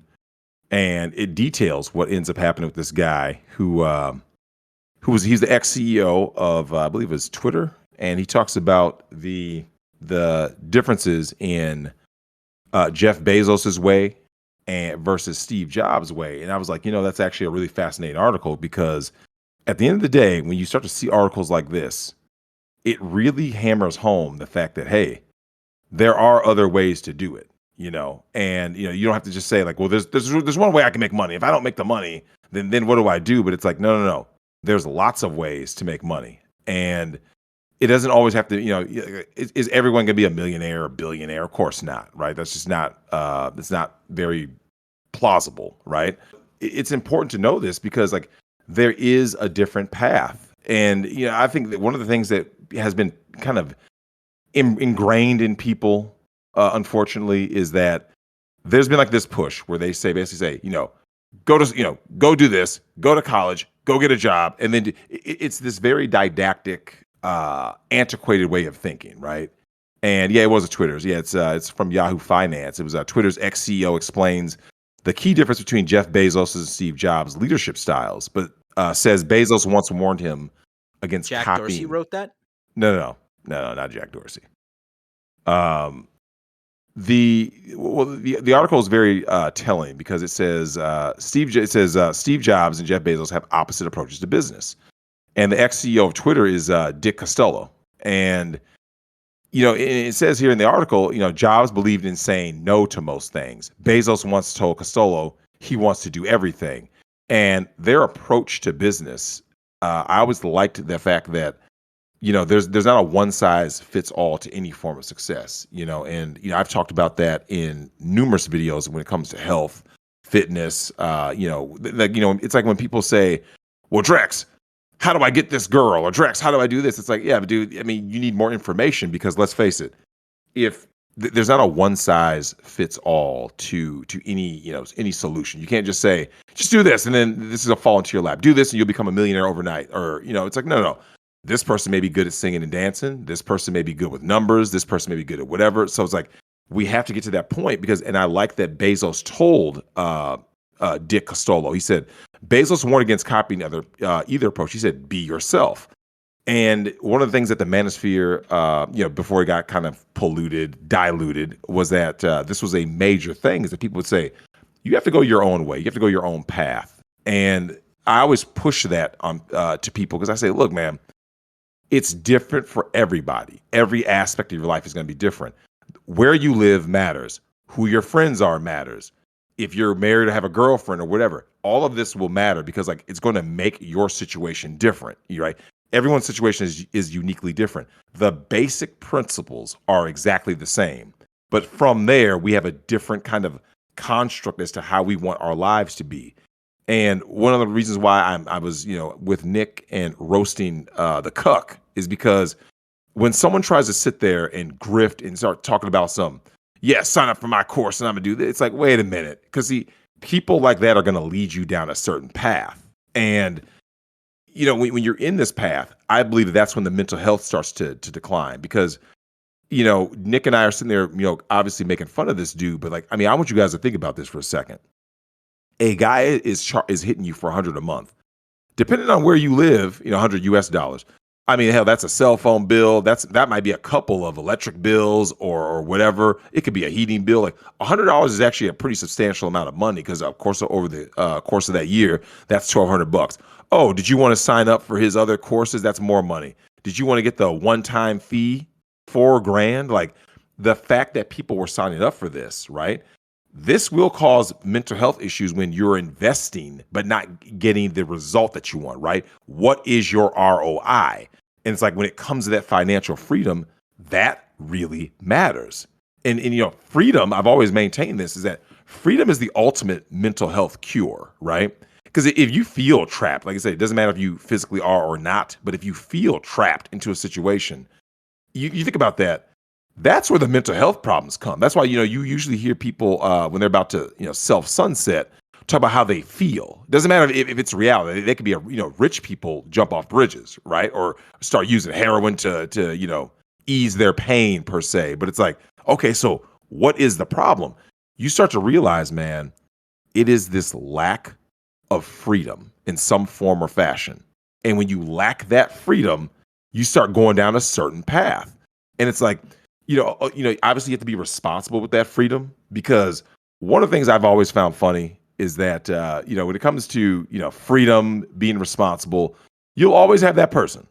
and it details what ends up happening with this guy he's the ex-CEO of, I believe it was Twitter. And he talks about the differences in Jeff Bezos's way and versus Steve Jobs' way. And I was like, that's actually a really fascinating article, because at the end of the day, when you start to see articles like this, it really hammers home the fact that, hey, there are other ways to do it, and, you don't have to just say like, well, there's one way I can make money. If I don't make the money, then what do I do? But it's like, no. There's lots of ways to make money. And it doesn't always have to, is everyone going to be a millionaire or billionaire? Of course not, right? That's just not, it's not very plausible, right? It's important to know this because like there is a different path. And, I think that one of the things that has been kind of ingrained in people, unfortunately, is that there's been like this push where they basically say, go do this, go to college, go get a job. And then it's this very didactic, antiquated way of thinking, right? And yeah, it was a Twitter's. Yeah, it's from Yahoo Finance. It was Twitter's ex-CEO explains the key difference between Jeff Bezos and Steve Jobs' leadership styles, but says Bezos once warned him against Jack copying. Dorsey wrote that? No, not Jack Dorsey. The article is very telling because it says Steve Jobs and Jeff Bezos have opposite approaches to business, and the ex-CEO of Twitter is Dick Costello. And it says here in the article, Jobs believed in saying no to most things. Bezos once told Costello he wants to do everything, and their approach to business. I always liked the fact that there's not a one size fits all to any form of success, and I've talked about that in numerous videos when it comes to health, fitness, it's like when people say, well, Drex, how do I get this girl? Or Drex, how do I do this? It's like, yeah, but dude, I mean, you need more information because let's face it, if there's not a one size fits all to any solution. You can't just say, just do this and then this is a fall into your lap. Do this and you'll become a millionaire overnight. Or, it's like, no. This person may be good at singing and dancing. This person may be good with numbers. This person may be good at whatever. So it's like, we have to get to that point and I like that Bezos told Dick Costello, he said, Bezos warned against copying either approach. He said, be yourself. And one of the things that the manosphere, before it got kind of diluted, was that this was a major thing, is that people would say, you have to go your own way. You have to go your own path. And I always push that on to people because I say, look, man, it's different for everybody. Every aspect of your life is going to be different. Where you live matters. Who your friends are matters. If you're married or have a girlfriend or whatever, all of this will matter because like it's going to make your situation different, right? Everyone's situation is uniquely different. The basic principles are exactly the same. But from there, we have a different kind of construct as to how we want our lives to be. And one of the reasons why I was, with Nick and roasting the cuck is because when someone tries to sit there and grift and start talking about sign up for my course and I'm going to do this. It's like, wait a minute. Because people like that are going to lead you down a certain path. And, when you're in this path, I believe that's when the mental health starts to decline because, Nick and I are sitting there, obviously making fun of this dude, but I want you guys to think about this for a second. A guy is hitting you for $100 a month. Depending on where you live, $100 US. Hell, that's a cell phone bill. That might be a couple of electric bills or whatever. It could be a heating bill. Like $100 is actually a pretty substantial amount of money because, of course, over the course of that year, that's $1,200. Oh, did you want to sign up for his other courses? That's more money. Did you want to get the one-time fee, $4,000? Like the fact that people were signing up for this, right? This will cause mental health issues when you're investing but not getting the result that you want, right? What is your ROI? And it's like when it comes to that financial freedom, that really matters. And freedom, I've always maintained this, is that freedom is the ultimate mental health cure, right? Because if you feel trapped, like I said, it doesn't matter if you physically are or not, but if you feel trapped into a situation, you think about that. That's where the mental health problems come. That's why, you usually hear people when they're about to, self-sunset, talk about how they feel. It doesn't matter if it's reality. They could be, rich people jump off bridges, right? Or start using heroin to ease their pain per se. But it's like, okay, so what is the problem? You start to realize, man, it is this lack of freedom in some form or fashion. And when you lack that freedom, you start going down a certain path. And it's like, obviously you have to be responsible with that freedom because one of the things I've always found funny is that, when it comes to, freedom, being responsible, you'll always have that person.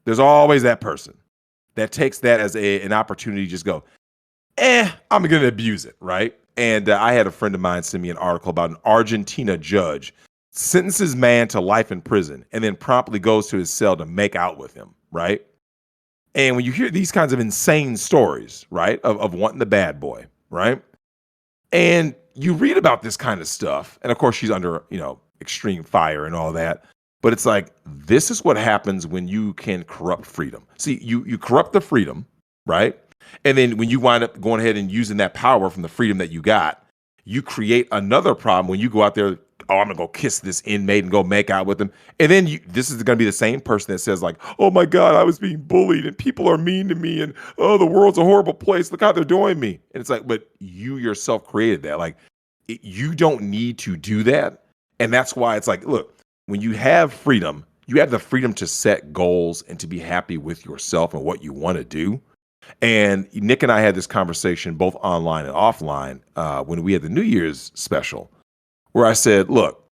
There's always that person that takes that as an opportunity to just go, I'm going to abuse it, right? And I had a friend of mine send me an article about an Argentina judge sentences man to life in prison and then promptly goes to his cell to make out with him, right? And when you hear these kinds of insane stories, right, of wanting the bad boy, right? And you read about this kind of stuff, and of course she's under, extreme fire and all that. But it's like, this is what happens when you can corrupt freedom. See, you corrupt the freedom, right? And then when you wind up going ahead and using that power from the freedom that you got, you create another problem when you go out there, I'm going to go kiss this inmate and go make out with him. And then this is going to be the same person that says like, oh my God, I was being bullied and people are mean to me and the world's a horrible place. Look how they're doing me. And it's like, but you yourself created that. Like you don't need to do that. And that's why it's like, look, when you have freedom, you have the freedom to set goals and to be happy with yourself and what you want to do. And Nick and I had this conversation both online and offline when we had the New Year's special, where I said, look,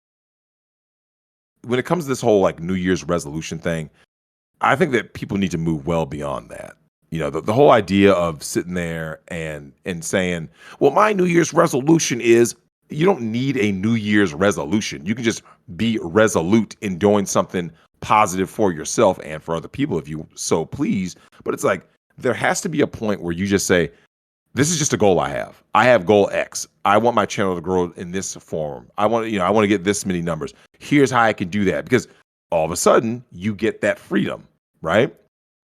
when it comes to this whole like New Year's resolution thing, I think that people need to move well beyond that. The whole idea of sitting there and saying, well, my New Year's resolution is, you don't need a New Year's resolution. You can just be resolute in doing something positive for yourself and for other people if you so please. But it's like, there has to be a point where you just say, this is just a goal I have. I have goal X. I want my channel to grow in this form. I want to get this many numbers. Here's how I can do that. Because all of a sudden you get that freedom, right?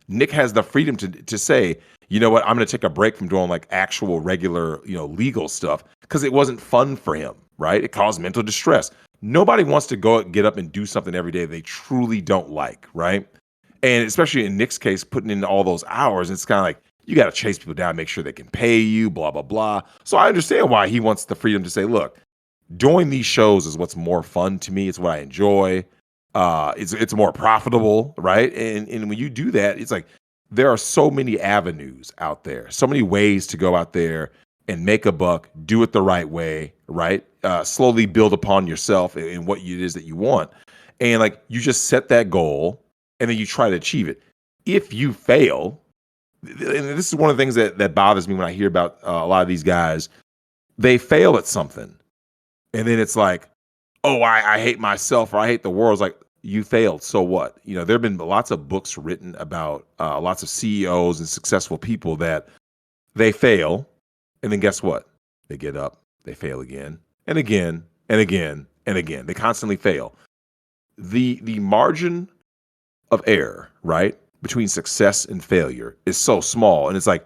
Nick has the freedom to say, you know what, I'm going to take a break from doing like actual regular, legal stuff because it wasn't fun for him, right? It caused mental distress. Nobody wants to get up and do something every day they truly don't like, right? And especially in Nick's case, putting in all those hours, it's kind of like, you got to chase people down, make sure they can pay you, blah, blah, blah. So I understand why he wants the freedom to say, look, doing these shows is what's more fun to me. It's what I enjoy. It's more profitable, right? And when you do that, it's like there are so many avenues out there, so many ways to go out there and make a buck, do it the right way, right? Slowly build upon yourself and what it is that you want. And like you just set that goal and then you try to achieve it. If you fail, and this is one of the things that bothers me when I hear about a lot of these guys, they fail at something. And then it's like, oh, I hate myself or I hate the world. It's like, you failed. So what? There have been lots of books written about lots of CEOs and successful people that they fail. And then guess what? They get up, they fail again and again and again and again. They constantly fail. The margin of error, right, between success and failure is so small. And it's like,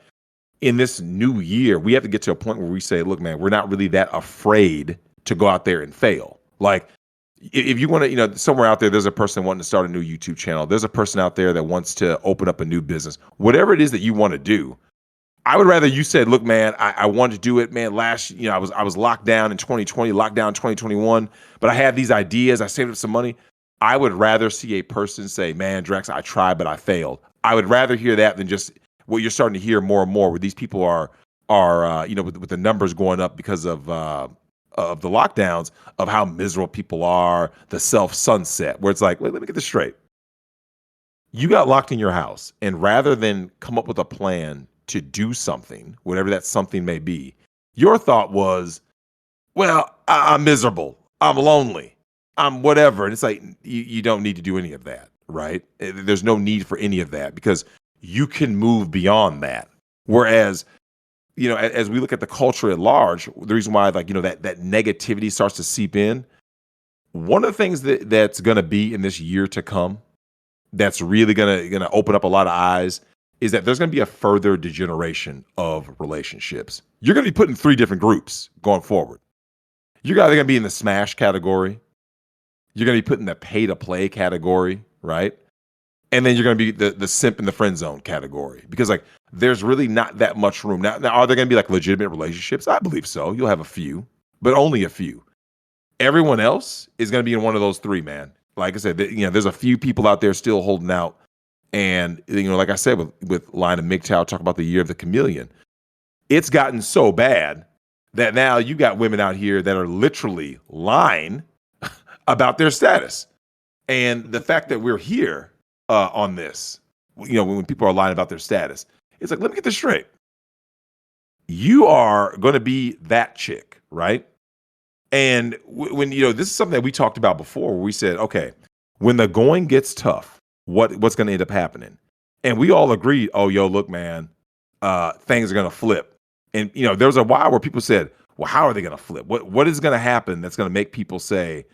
in this new year, we have to get to a point where we say, look, man, we're not really that afraid to go out there and fail. Like, if you want to, somewhere out there, there's a person wanting to start a new YouTube channel. There's a person out there that wants to open up a new business. Whatever it is that you want to do, I would rather you said, look, man, I wanted to do it, man. I was locked down in 2020, locked down in 2021, but I had these ideas. I saved up some money. I would rather see a person say, man, Drex, I tried, but I failed. I would rather hear that than just what you're starting to hear more and more, where these people are with the numbers going up because of the lockdowns, of how miserable people are, the self-sunset, where it's like, wait, let me get this straight. You got locked in your house, and rather than come up with a plan to do something, whatever that something may be, your thought was, well, I'm miserable, I'm lonely, I'm whatever. And it's like, you don't need to do any of that, right? There's no need for any of that, because you can move beyond that. Whereas, as we look at the culture at large, the reason why, that negativity starts to seep in, one of the things that's going to be in this year to come, that's really going to open up a lot of eyes, is that there's going to be a further degeneration of relationships. You're going to be put in 3 different groups going forward. You're either going to be in the smash category, you're going to be put in the pay to play category, right? And then you're going to be the simp in the friend zone category, because there's really not that much room. Now are there going to be legitimate relationships? I believe so. You'll have a few, but only a few. Everyone else is going to be in one of those 3, man. Like I said, there's a few people out there still holding out. And, like I said, with line of Migtown, talk about the year of the chameleon. It's gotten so bad that now you got women out here that are literally lying about their status. And the fact that we're here on this, when people are lying about their status, it's like, let me get this straight. You are going to be that chick, right? And when, this is something that we talked about before, where we said, okay, when the going gets tough, what's going to end up happening? And we all agreed, oh, yo, look, man, things are going to flip. And, there was a while where people said, well, how are they going to flip? What is going to happen that's going to make people say,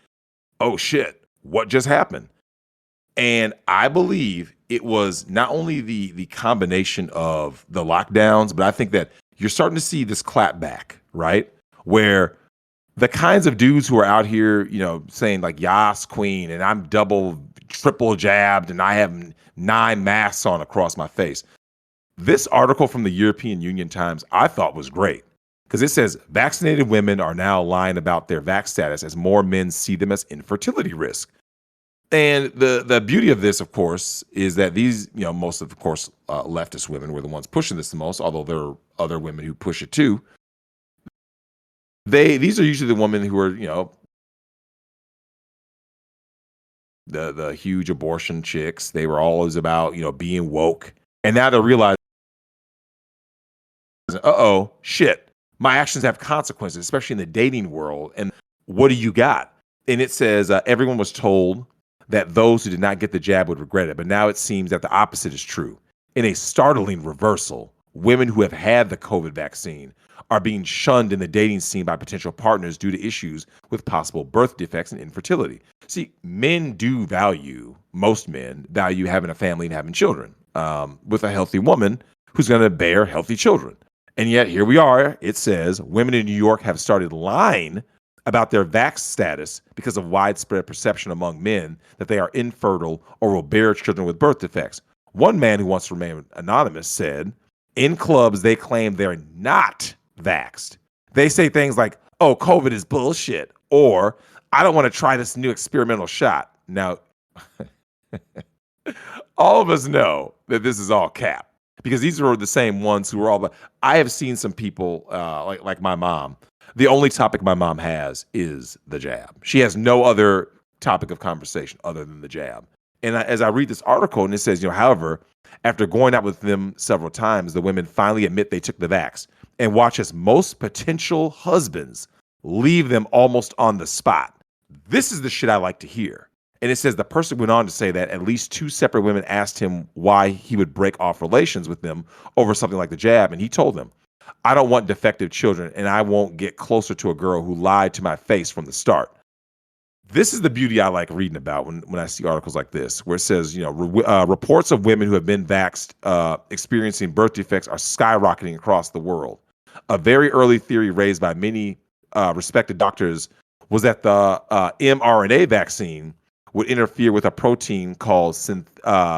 oh, shit, what just happened? And I believe it was not only the combination of the lockdowns, but I think that you're starting to see this clap back, right? Where the kinds of dudes who are out here, saying Yas Queen, and I'm triple jabbed, and I have 9 masks on across my face. This article from the European Union Times I thought was great, because it says vaccinated women are now lying about their vax status as more men see them as infertility risk. And the beauty of this, of course, is that these, most of course, leftist women were the ones pushing this the most, although there are other women who push it too. These are usually the women who are, the huge abortion chicks. They were always about, being woke. And now they're realizing, shit, my actions have consequences, especially in the dating world. And what do you got? And it says everyone was told that those who did not get the jab would regret it. But now it seems that the opposite is true. In a startling reversal, women who have had the COVID vaccine are being shunned in the dating scene by potential partners due to issues with possible birth defects and infertility. See, most men value having a family and having children with a healthy woman who's going to bear healthy children. And yet here we are. It says women in New York have started lying about their vax status because of widespread perception among men that they are infertile or will bear children with birth defects. One man who wants to remain anonymous said, in clubs, they claim they're not vaxxed. They say things like, oh, COVID is bullshit, or I don't want to try this new experimental shot. Now, all of us know that this is all cap, because these are the same ones who are all. I have seen some people like my mom. The only topic my mom has is the jab. She has no other topic of conversation other than the jab. And as I read this article, and it says, however, after going out with them several times, the women finally admit they took the vax, and watch as most potential husbands leave them almost on the spot. This is the shit I like to hear. And it says the person went on to say that at least 2 separate women asked him why he would break off relations with them over something like the jab. And he told them, I don't want defective children, and I won't get closer to a girl who lied to my face from the start. This is the beauty I like reading about when I see articles like this, where it says, reports of women who have been vaxxed experiencing birth defects are skyrocketing across the world. A very early theory raised by many respected doctors was that the mRNA vaccine would interfere with a protein called syntectin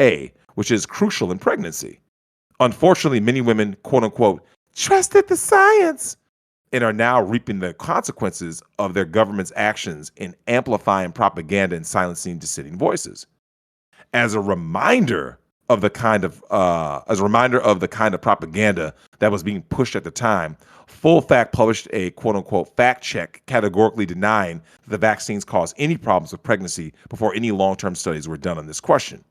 A, which is crucial in pregnancy. Unfortunately, many women, quote unquote, trusted the science and are now reaping the consequences of their government's actions in amplifying propaganda and silencing dissenting voices. As a reminder of the kind of propaganda that was being pushed at the time, Full Fact published a quote unquote fact check categorically denying that the vaccines cause any problems with pregnancy before any long-term studies were done on this question.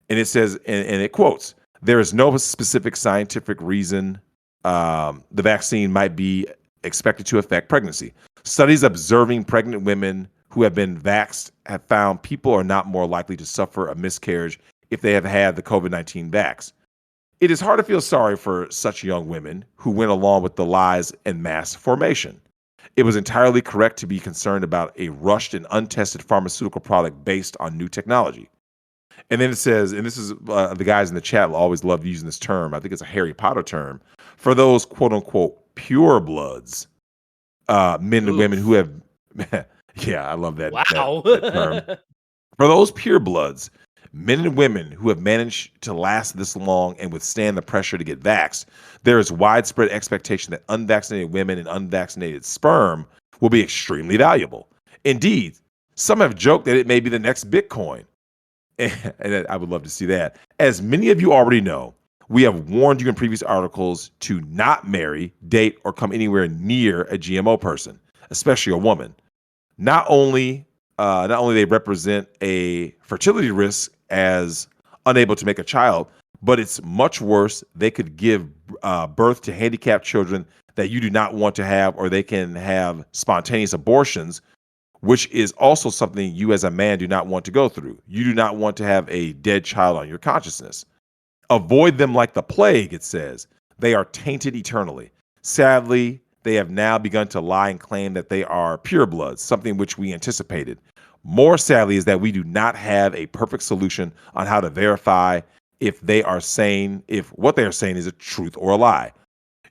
And it says, and it quotes, there is no specific scientific reason the vaccine might be expected to affect pregnancy. Studies observing pregnant women who have been vaxxed have found people are not more likely to suffer a miscarriage if they have had the COVID-19 vax. It is hard to feel sorry for such young women who went along with the lies and mass formation. It was entirely correct to be concerned about a rushed and untested pharmaceutical product based on new technology. And then it says, and this is the guys in the chat always love using this term. I think it's a Harry Potter term for those quote unquote pure bloods, men and women who have, yeah, I love that, Wow. that term. For those pure bloods, men and women who have managed to last this long and withstand the pressure to get vaxxed, there is widespread expectation that unvaccinated women and unvaccinated sperm will be extremely valuable. Indeed, some have joked that it may be the next Bitcoin. And I would love to see that. As many of you already know, we have warned you in previous articles to not marry, date, or come anywhere near a GMO person, especially a woman. Not only they represent a fertility risk as unable to make a child, but it's much worse. They could give birth to handicapped children that you do not want to have, or they can have spontaneous abortions, which is also something you as a man do not want to go through. You do not want to have a dead child on your consciousness. Avoid them like the plague, it says. They are tainted eternally. Sadly, they have now begun to lie and claim that they are purebloods, something which we anticipated. More sadly is that we do not have a perfect solution on how to verify if what they are saying is a truth or a lie.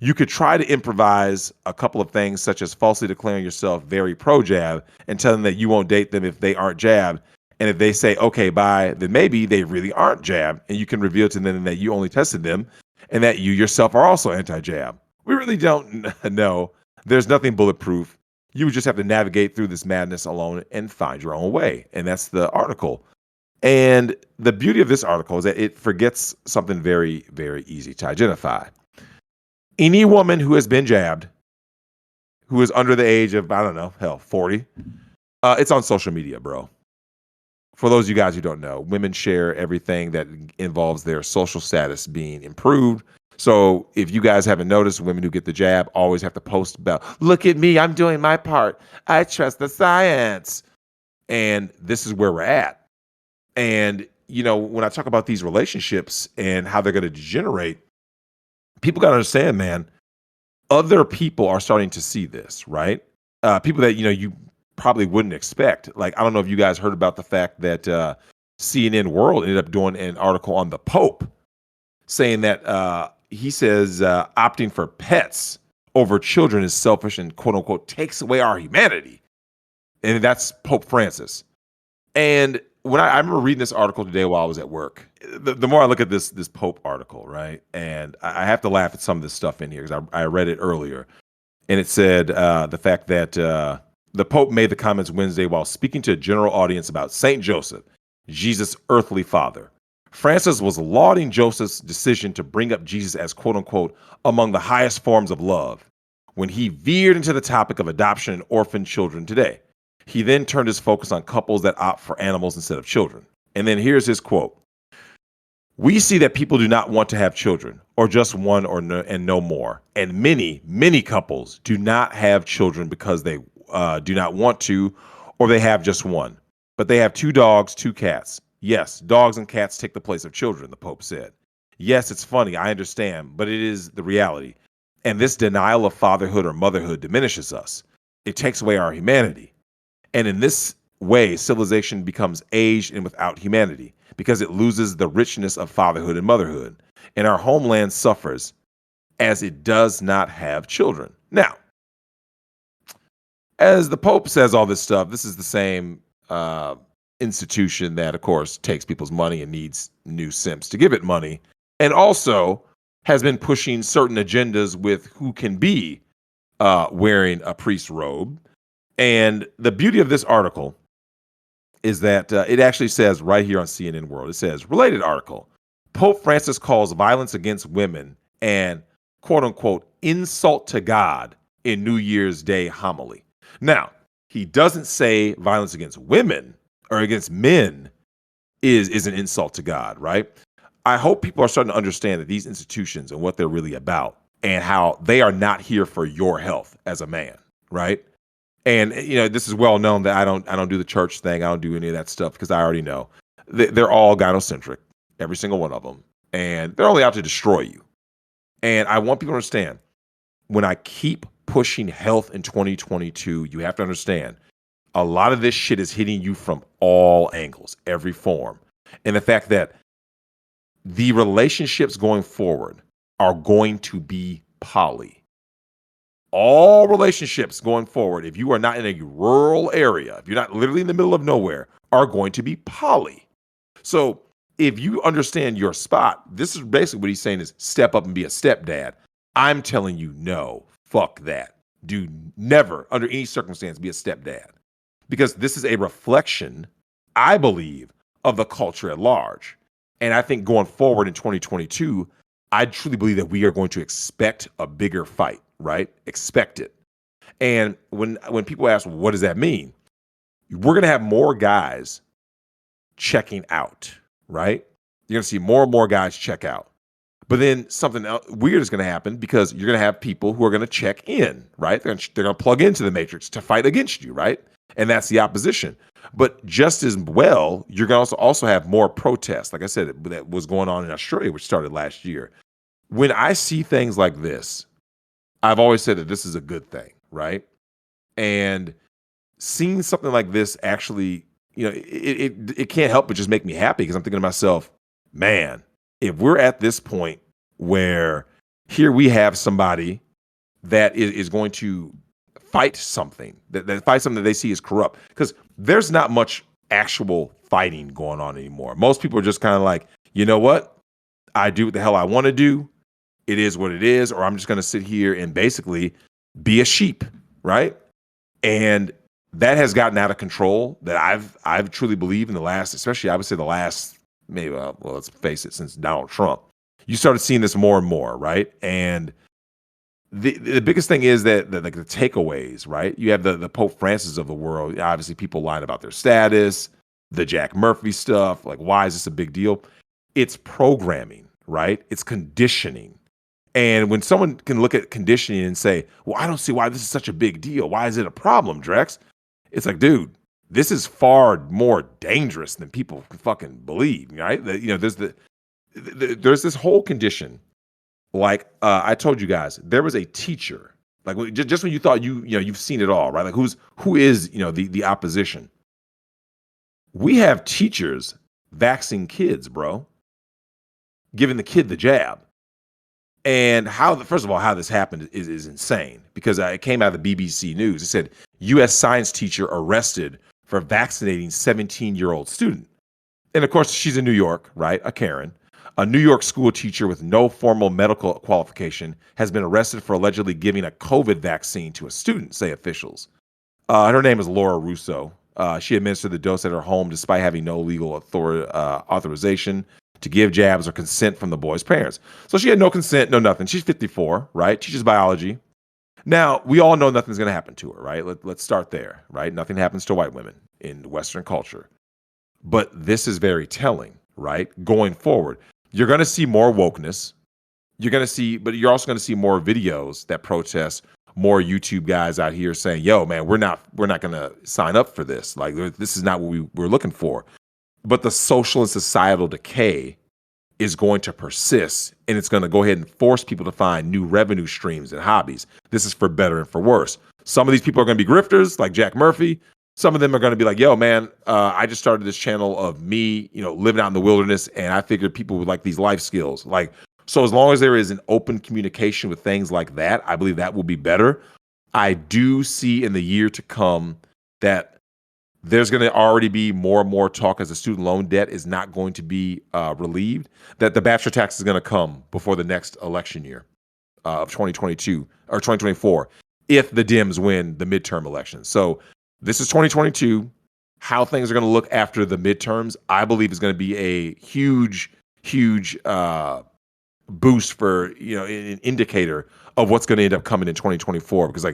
You could try to improvise a couple of things, such as falsely declaring yourself very pro-jab and telling them that you won't date them if they aren't jabbed. And if they say, okay, bye, then maybe they really aren't jabbed. And you can reveal to them that you only tested them and that you yourself are also anti-jab. We really don't know. There's nothing bulletproof. You would just have to navigate through this madness alone and find your own way. And that's the article. And the beauty of this article is that it forgets something very, very easy to identify. Any woman who has been jabbed, who is under the age of, 40, it's on social media, bro. For those of you guys who don't know, women share everything that involves their social status being improved. So if you guys haven't noticed, women who get the jab always have to post about, look at me, I'm doing my part. I trust the science. And this is where we're at. And, when I talk about these relationships and how they're going to degenerate, people got to understand, man, other people are starting to see this, right? People that, you probably wouldn't expect. Like, I don't know if you guys heard about the fact that CNN World ended up doing an article on the Pope saying that he says opting for pets over children is selfish and quote unquote takes away our humanity. And that's Pope Francis. And when I remember reading this article today while I was at work, the more I look at this Pope article, right? And I have to laugh at some of this stuff in here because I read it earlier. And it said the fact that the Pope made the comments Wednesday while speaking to a general audience about Saint Joseph, Jesus' earthly father. Francis was lauding Joseph's decision to bring up Jesus as, quote unquote, among the highest forms of love when he veered into the topic of adoption and orphan children today. He then turned his focus on couples that opt for animals instead of children. And then here's his quote. We see that people do not want to have children, or just one and no more. And many, many couples do not have children because they do not want to, or they have just one. But they have 2 dogs, 2 cats. Yes, dogs and cats take the place of children, the Pope said. Yes, it's funny, I understand, but it is the reality. And this denial of fatherhood or motherhood diminishes us. It takes away our humanity. And in this way, civilization becomes aged and without humanity because it loses the richness of fatherhood and motherhood. And our homeland suffers. as it does not have children. Now, as the Pope says all this stuff, this is the same institution that, of course, takes people's money and needs new simps to give it money, and also has been pushing certain agendas with who can be wearing a priest's robe. And the beauty of this article is that it actually says right here on CNN World, it says, related article, Pope Francis calls violence against women and quote unquote insult to God in New Year's Day homily. Now, he doesn't say violence against women or against men is an insult to God, right? I hope people are starting to understand that these institutions and what they're really about and how they are not here for your health as a man, right? And this is well known that I don't do the church thing. I don't do any of that stuff because I already know they're all gynocentric, every single one of them, and they're only out to destroy you. And I want people to understand, when I keep pushing health in 2022, you have to understand a lot of this shit is hitting you from all angles, every form, and the fact that the relationships going forward are going to be poly. All relationships going forward, if you are not in a rural area, if you're not literally in the middle of nowhere, are going to be poly. So if you understand your spot, this is basically what he's saying is step up and be a stepdad. I'm telling you, no, fuck that. Do never, under any circumstance, be a stepdad. Because this is a reflection, I believe, of the culture at large. And I think going forward in 2022, I truly believe that we are going to expect a bigger fight. Right? Expect it. And when people ask, well, what does that mean? We're going to have more guys checking out, right? You're going to see more and more guys check out. But then something else weird is going to happen because you're going to have people who are going to check in, right? They're going to plug into the matrix to fight against you, right? And that's the opposition. But just as well, you're going to also have more protests. Like I said, that was going on in Australia, which started last year. When I see things like this, I've always said that this is a good thing, right? And seeing something like this actually, it can't help but just make me happy because I'm thinking to myself, man, if we're at this point where here we have somebody that is going to fight something, that fight something that they see as corrupt, because there's not much actual fighting going on anymore. Most people are just kind of like, you know what? I do what the hell I want to do. It is what it is, or I'm just going to sit here and basically be a sheep, right? And that has gotten out of control. That I've truly believed in the last, especially I would say the last, maybe well, let's face it, since Donald Trump, you started seeing this more and more, right? And the biggest thing is that like the takeaways, right? You have the Pope Francis of the world. Obviously, people lying about their status, the Jack Murphy stuff. Like, why is this a big deal? It's programming, right? It's conditioning. And when someone can look at conditioning and say, well, I don't see why this is such a big deal. Why is it a problem, Drex? It's like, dude, this is far more dangerous than people can fucking believe, right? There's this whole condition. Like I told you guys, there was a teacher, like just when you thought you've seen it all, right? Like who is the opposition? We have teachers vaccinating kids, bro, giving the kid the jab. And first of all, how this happened is insane because it came out of the BBC News. It said U.S. science teacher arrested for vaccinating 17-year-old student. And of course, she's in New York, right? A Karen. A New York school teacher with no formal medical qualification has been arrested for allegedly giving a COVID vaccine to a student, say officials. Her name is Laura Russo. She administered the dose at her home despite having no legal authorization to give jabs or consent from the boy's parents. So she had no consent, no nothing. She's 54, right? Teaches biology. Now, we all know nothing's going to happen to her, right? Let's start there, right? Nothing happens to white women in Western culture. But this is very telling, right? Going forward, you're going to see more wokeness. But you're also going to see more videos that protest, more YouTube guys out here saying, yo, man, we're not going to sign up for this. Like, this is not what we're looking for. But the social and societal decay is going to persist, and it's going to go ahead and force people to find new revenue streams and hobbies. This is for better and for worse. Some of these people are going to be grifters, like Jack Murphy. Some of them are going to be like, yo, man, I just started this channel of me, living out in the wilderness, and I figured people would like these life skills. Like, So as long as there is an open communication with things like that, I believe that will be better. I do see in the year to come that there's going to already be more and more talk as the student loan debt is not going to be relieved, that the bachelor tax is going to come before the next election year of 2022 or 2024 if the Dems win the midterm elections. So this is 2022. How things are going to look after the midterms, I believe, is going to be a huge boost for, an indicator of what's going to end up coming in 2024. Because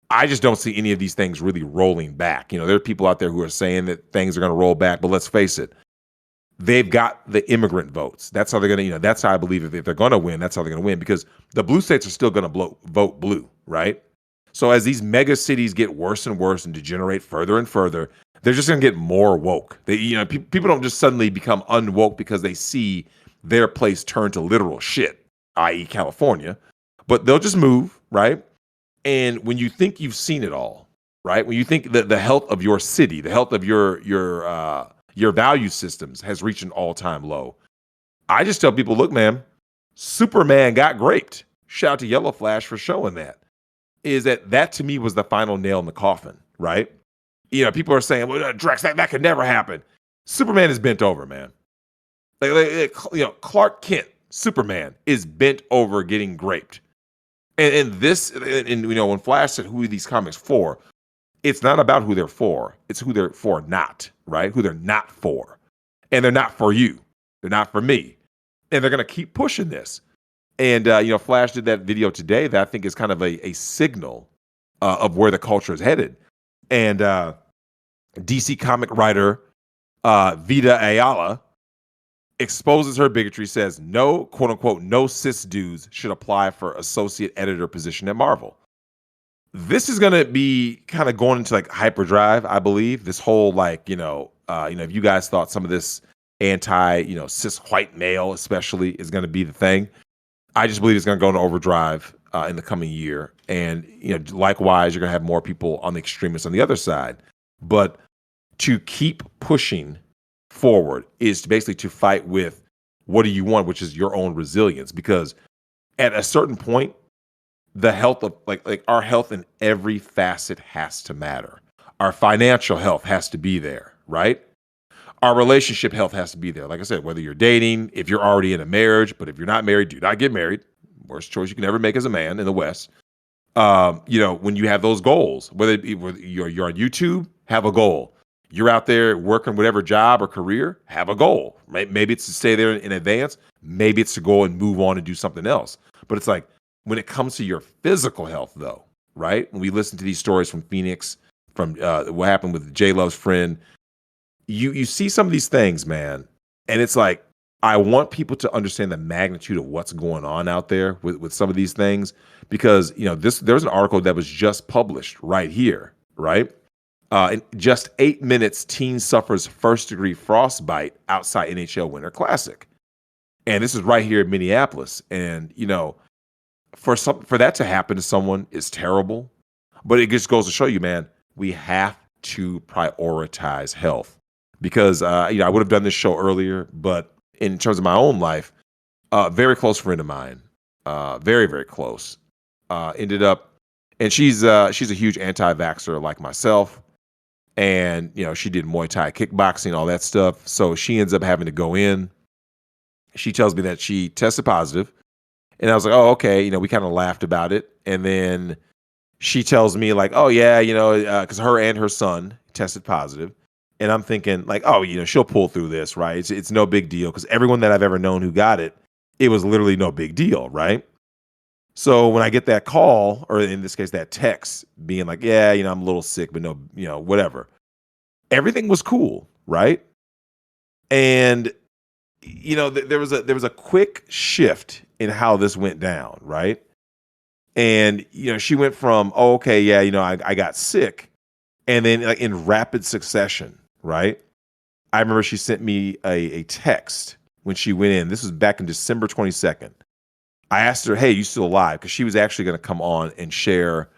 I just don't see any of these things really rolling back. There are people out there who are saying that things are going to roll back, but let's face it, they've got the immigrant votes. That's how they're going to, that's how I believe if they're going to win, that's how they're going to win, because the blue states are still going to vote blue, right? So as these mega cities get worse and worse and degenerate further and further, they're just going to get more woke. People don't just suddenly become unwoke because they see their place turn to literal shit, i.e. California, but they'll just move, right? And when you think you've seen it all, right? When you think that the health of your city, the health of your value systems has reached an all-time low, I just tell people, look, man, Superman got graped. Shout out to Yellow Flash for showing that. Is that to me was the final nail in the coffin, right? People are saying, well, Drex, that could never happen. Superman is bent over, man. Clark Kent, Superman, is bent over getting graped. And when Flash said, who are these comics for? It's not about who they're for. It's who they're for not, right? Who they're not for. And they're not for you. They're not for me. And they're going to keep pushing this. And, Flash did that video today that I think is kind of a signal of where the culture is headed. And DC comic writer Vita Ayala exposes her bigotry, says no, quote unquote, no cis dudes should apply for associate editor position at Marvel. This is going to be kind of going into hyperdrive, I believe. This whole if you guys thought some of this cis white male especially is going to be the thing, I just believe it's going to go into overdrive in the coming year. And, likewise, you're going to have more people on the extremists on the other side. But to keep pushing forward is basically to fight with what do you want, which is your own resilience. Because at a certain point, the health of our health in every facet has to matter. Our financial health has to be there, right? Our relationship health has to be there. Like I said, whether you're dating, if you're already in a marriage, but if you're not married, do not get married. Worst choice you can ever make as a man in the West. When you have those goals, whether you're on YouTube, have a goal. You're out there working whatever job or career, have a goal. Maybe it's to stay there in advance. Maybe it's to go and move on and do something else. But it's when it comes to your physical health, though, right? When we listen to these stories from Phoenix, from what happened with JLove's friend, you see some of these things, man, and it's I want people to understand the magnitude of what's going on out there with some of these things, because there's an article that was just published right here, right? In just 8 minutes, teen suffers first-degree frostbite outside NHL Winter Classic, and this is right here in Minneapolis. And for that to happen to someone is terrible, but it just goes to show you, man, we have to prioritize health. Because I would have done this show earlier, but in terms of my own life, a very close friend of mine, very, very close, ended up, and she's a huge anti-vaxxer like myself, and she did Muay Thai, kickboxing, all that stuff. So she ends up having to go in. She tells me that she tested positive, and I was like, oh, okay. We kind of laughed about it, and then she tells me oh yeah, because her and her son tested positive. And I'm thinking she'll pull through this, right? It's no big deal, because everyone that I've ever known who got it, it was literally no big deal, right? So when I get that call, or in this case, that text being yeah, I'm a little sick, but no, whatever. Everything was cool, right? And, there was a quick shift in how this went down, right? And, she went from, oh, okay, yeah, I got sick. And then in rapid succession, right? I remember she sent me a text when she went in. This was back in December 22nd. I asked her, hey, you still alive? Because she was actually going to come on and share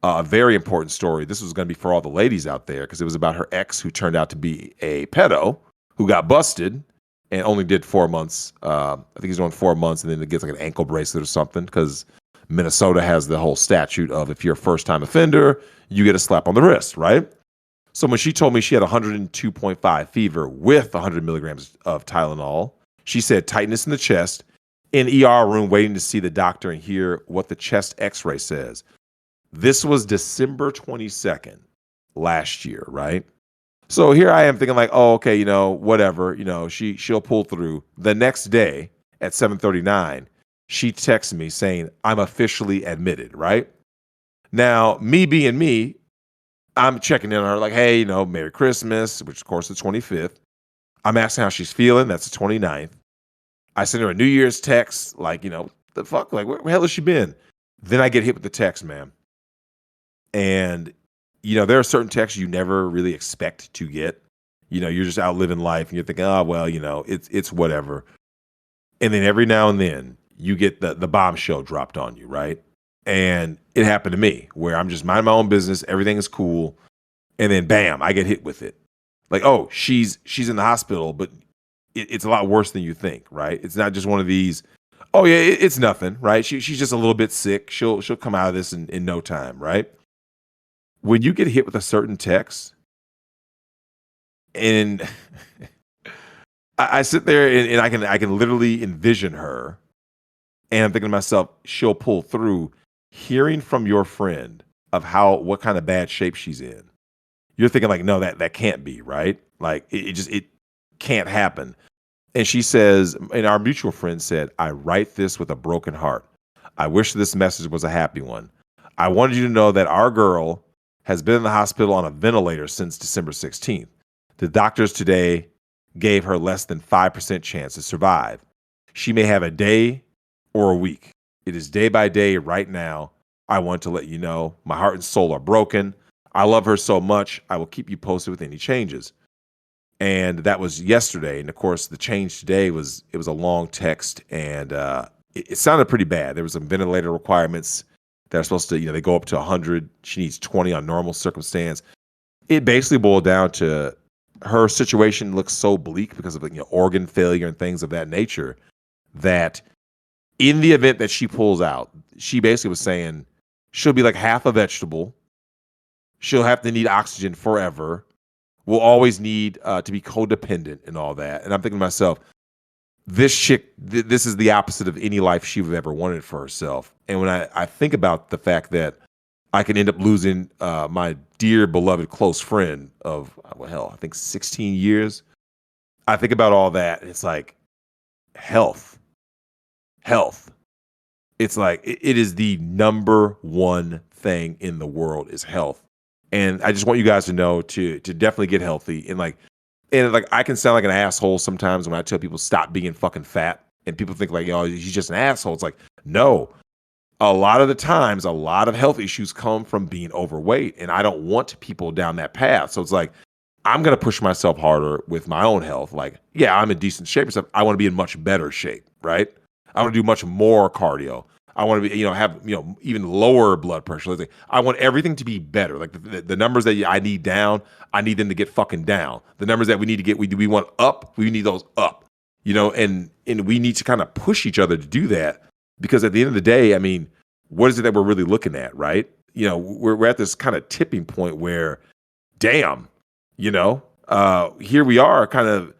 a very important story. This was going to be for all the ladies out there, because it was about her ex, who turned out to be a pedo, who got busted and only did 4 months. I think he's doing 4 months, and then it gets like an ankle bracelet or something because Minnesota has the whole statute of if you're a first-time offender, you get a slap on the wrist, right? So when she told me she had 102.5 fever with 100 milligrams of Tylenol, she said tightness in the chest, in ER room waiting to see the doctor and hear what the chest x-ray says. This was December 22nd last year, right? So here I am thinking like, oh, okay, you know, whatever, you know, she'll pull through. The next day at 7:39, she texts me saying, I'm officially admitted, right? Now, me being me, I'm checking in on her like, hey, you know, Merry Christmas, which of course is the 25th. I'm asking how she's feeling. That's the 29th. I send her a New Year's text, like, you know, the fuck, like, where the hell has she been? Then I get hit with the text, man. And, you know, there are certain texts you never really expect to get. You know, you're just out living life and you're thinking, oh, well, you know, it's whatever. And then every now and then you get the bombshell dropped on you, right? And it happened to me where I'm just minding my own business. Everything is cool. And then bam, I get hit with it. Like, oh, she's in the hospital, but it's a lot worse than you think, right? It's not just one of these, oh yeah, it's nothing, right? She's just a little bit sick. She'll come out of this in no time, right? When you get hit with a certain text, and I sit there and I can literally envision her, and I'm thinking to myself, she'll pull through. Hearing from your friend of what kind of bad shape she's in, you're thinking like, no, that can't be, right? Like it can't happen. And she says, and our mutual friend said, I write this with a broken heart. I wish this message was a happy one. I wanted you to know that our girl has been in the hospital on a ventilator since December 16th. The doctors today gave her less than 5% chance to survive. She may have a day or a week. It is day by day right now. I want to let you know my heart and soul are broken. I love her so much. I will keep you posted with any changes. And that was yesterday. And of course, the change today it was a long text, and it sounded pretty bad. There was some ventilator requirements that are supposed to, you know, they go up to 100. She needs 20 on normal circumstance. It basically boiled down to her situation looks so bleak because of, you know, organ failure and things of that nature, that in the event that she pulls out, she basically was saying she'll be like half a vegetable. She'll have to need oxygen forever. We'll always need to be codependent and all that. And I'm thinking to myself, this chick, this is the opposite of any life she would have ever wanted for herself. And when I think about the fact that I can end up losing my dear, beloved, close friend of, well, hell, I think 16 years, I think about all that. And it's like health. It's like it is the number one thing in the world is health. And I just want you guys to know to definitely get healthy. And I can sound like an asshole sometimes when I tell people stop being fucking fat, and people think like, oh, he's just an asshole. It's like, no. A lot of the times, a lot of health issues come from being overweight, and I don't want people down that path. So it's like, I'm going to push myself harder with my own health. Like, yeah, I'm in decent shape and stuff. I want to be in much better shape, right? I want to do much more cardio. I want to be, have, even lower blood pressure. Like, I want everything to be better. Like the numbers that I need down, I need them to get fucking down. The numbers that we need to get, we want up, we need those up, and we need to kind of push each other to do that, because at the end of the day, I mean, what is it that we're really looking at, right? We're at this kind of tipping point where, damn, here we are kind of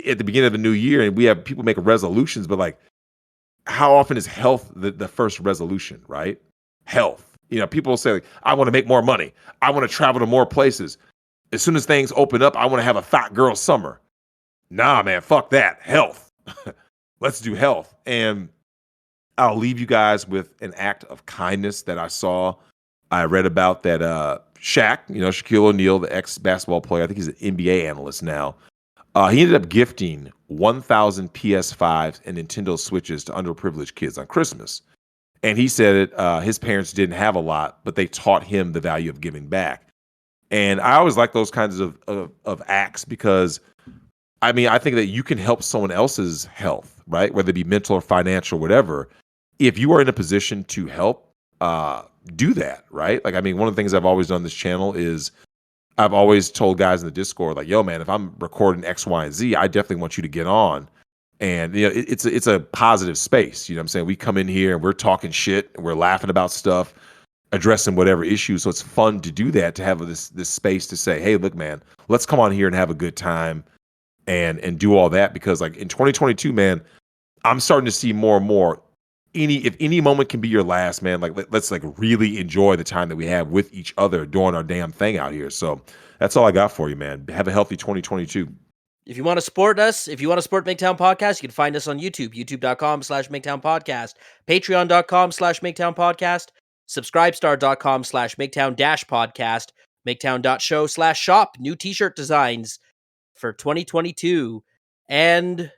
at the beginning of a new year, and we have people making resolutions, but like, how often is health the first resolution, right? Health. People say, like, I want to make more money. I want to travel to more places. As soon as things open up, I want to have a fat girl summer. Nah, man, fuck that. Health. Let's do health. And I'll leave you guys with an act of kindness that I saw. I read about that Shaq, Shaquille O'Neal, the ex-basketball player, I think he's an NBA analyst now. He ended up gifting 1,000 PS5s and Nintendo Switches to underprivileged kids on Christmas. And he said his parents didn't have a lot, but they taught him the value of giving back. And I always like those kinds of acts, because, I mean, I think that you can help someone else's health, right? Whether it be mental or financial, whatever. If you are in a position to help, do that, right? Like, I mean, one of the things I've always done on this channel is I've always told guys in the Discord, like, yo, man, if I'm recording X, Y, and Z, I definitely want you to get on. And it's a positive space. You know what I'm saying? We come in here and we're talking shit and we're laughing about stuff, addressing whatever issues. So it's fun to do that, to have this space to say, hey, look, man, let's come on here and have a good time and do all that. Because like in 2022, man, I'm starting to see more and more. If any moment can be your last, man, like let's like really enjoy the time that we have with each other doing our damn thing out here. So that's all I got for you, man. Have a healthy 2022. If you want to support us, if you want to support Migtown Podcast, you can find us on YouTube, youtube.com/Migtown Podcast, patreon.com/Migtown Podcast, subscribestar.com/Migtown-podcast, migtown.show/shop, new t-shirt designs for 2022. And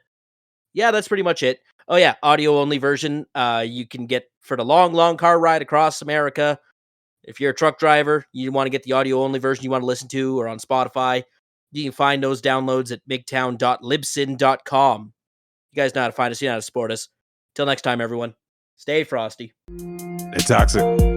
yeah, that's pretty much it. Oh yeah, audio only version you can get for the long car ride across America. If you're a truck driver, you want to get the audio only version you want to listen to, or on Spotify, you can find those downloads at migtown.libsyn.com. You guys know how to find us, you know how to support us. Till next time, everyone, stay frosty. It's toxic.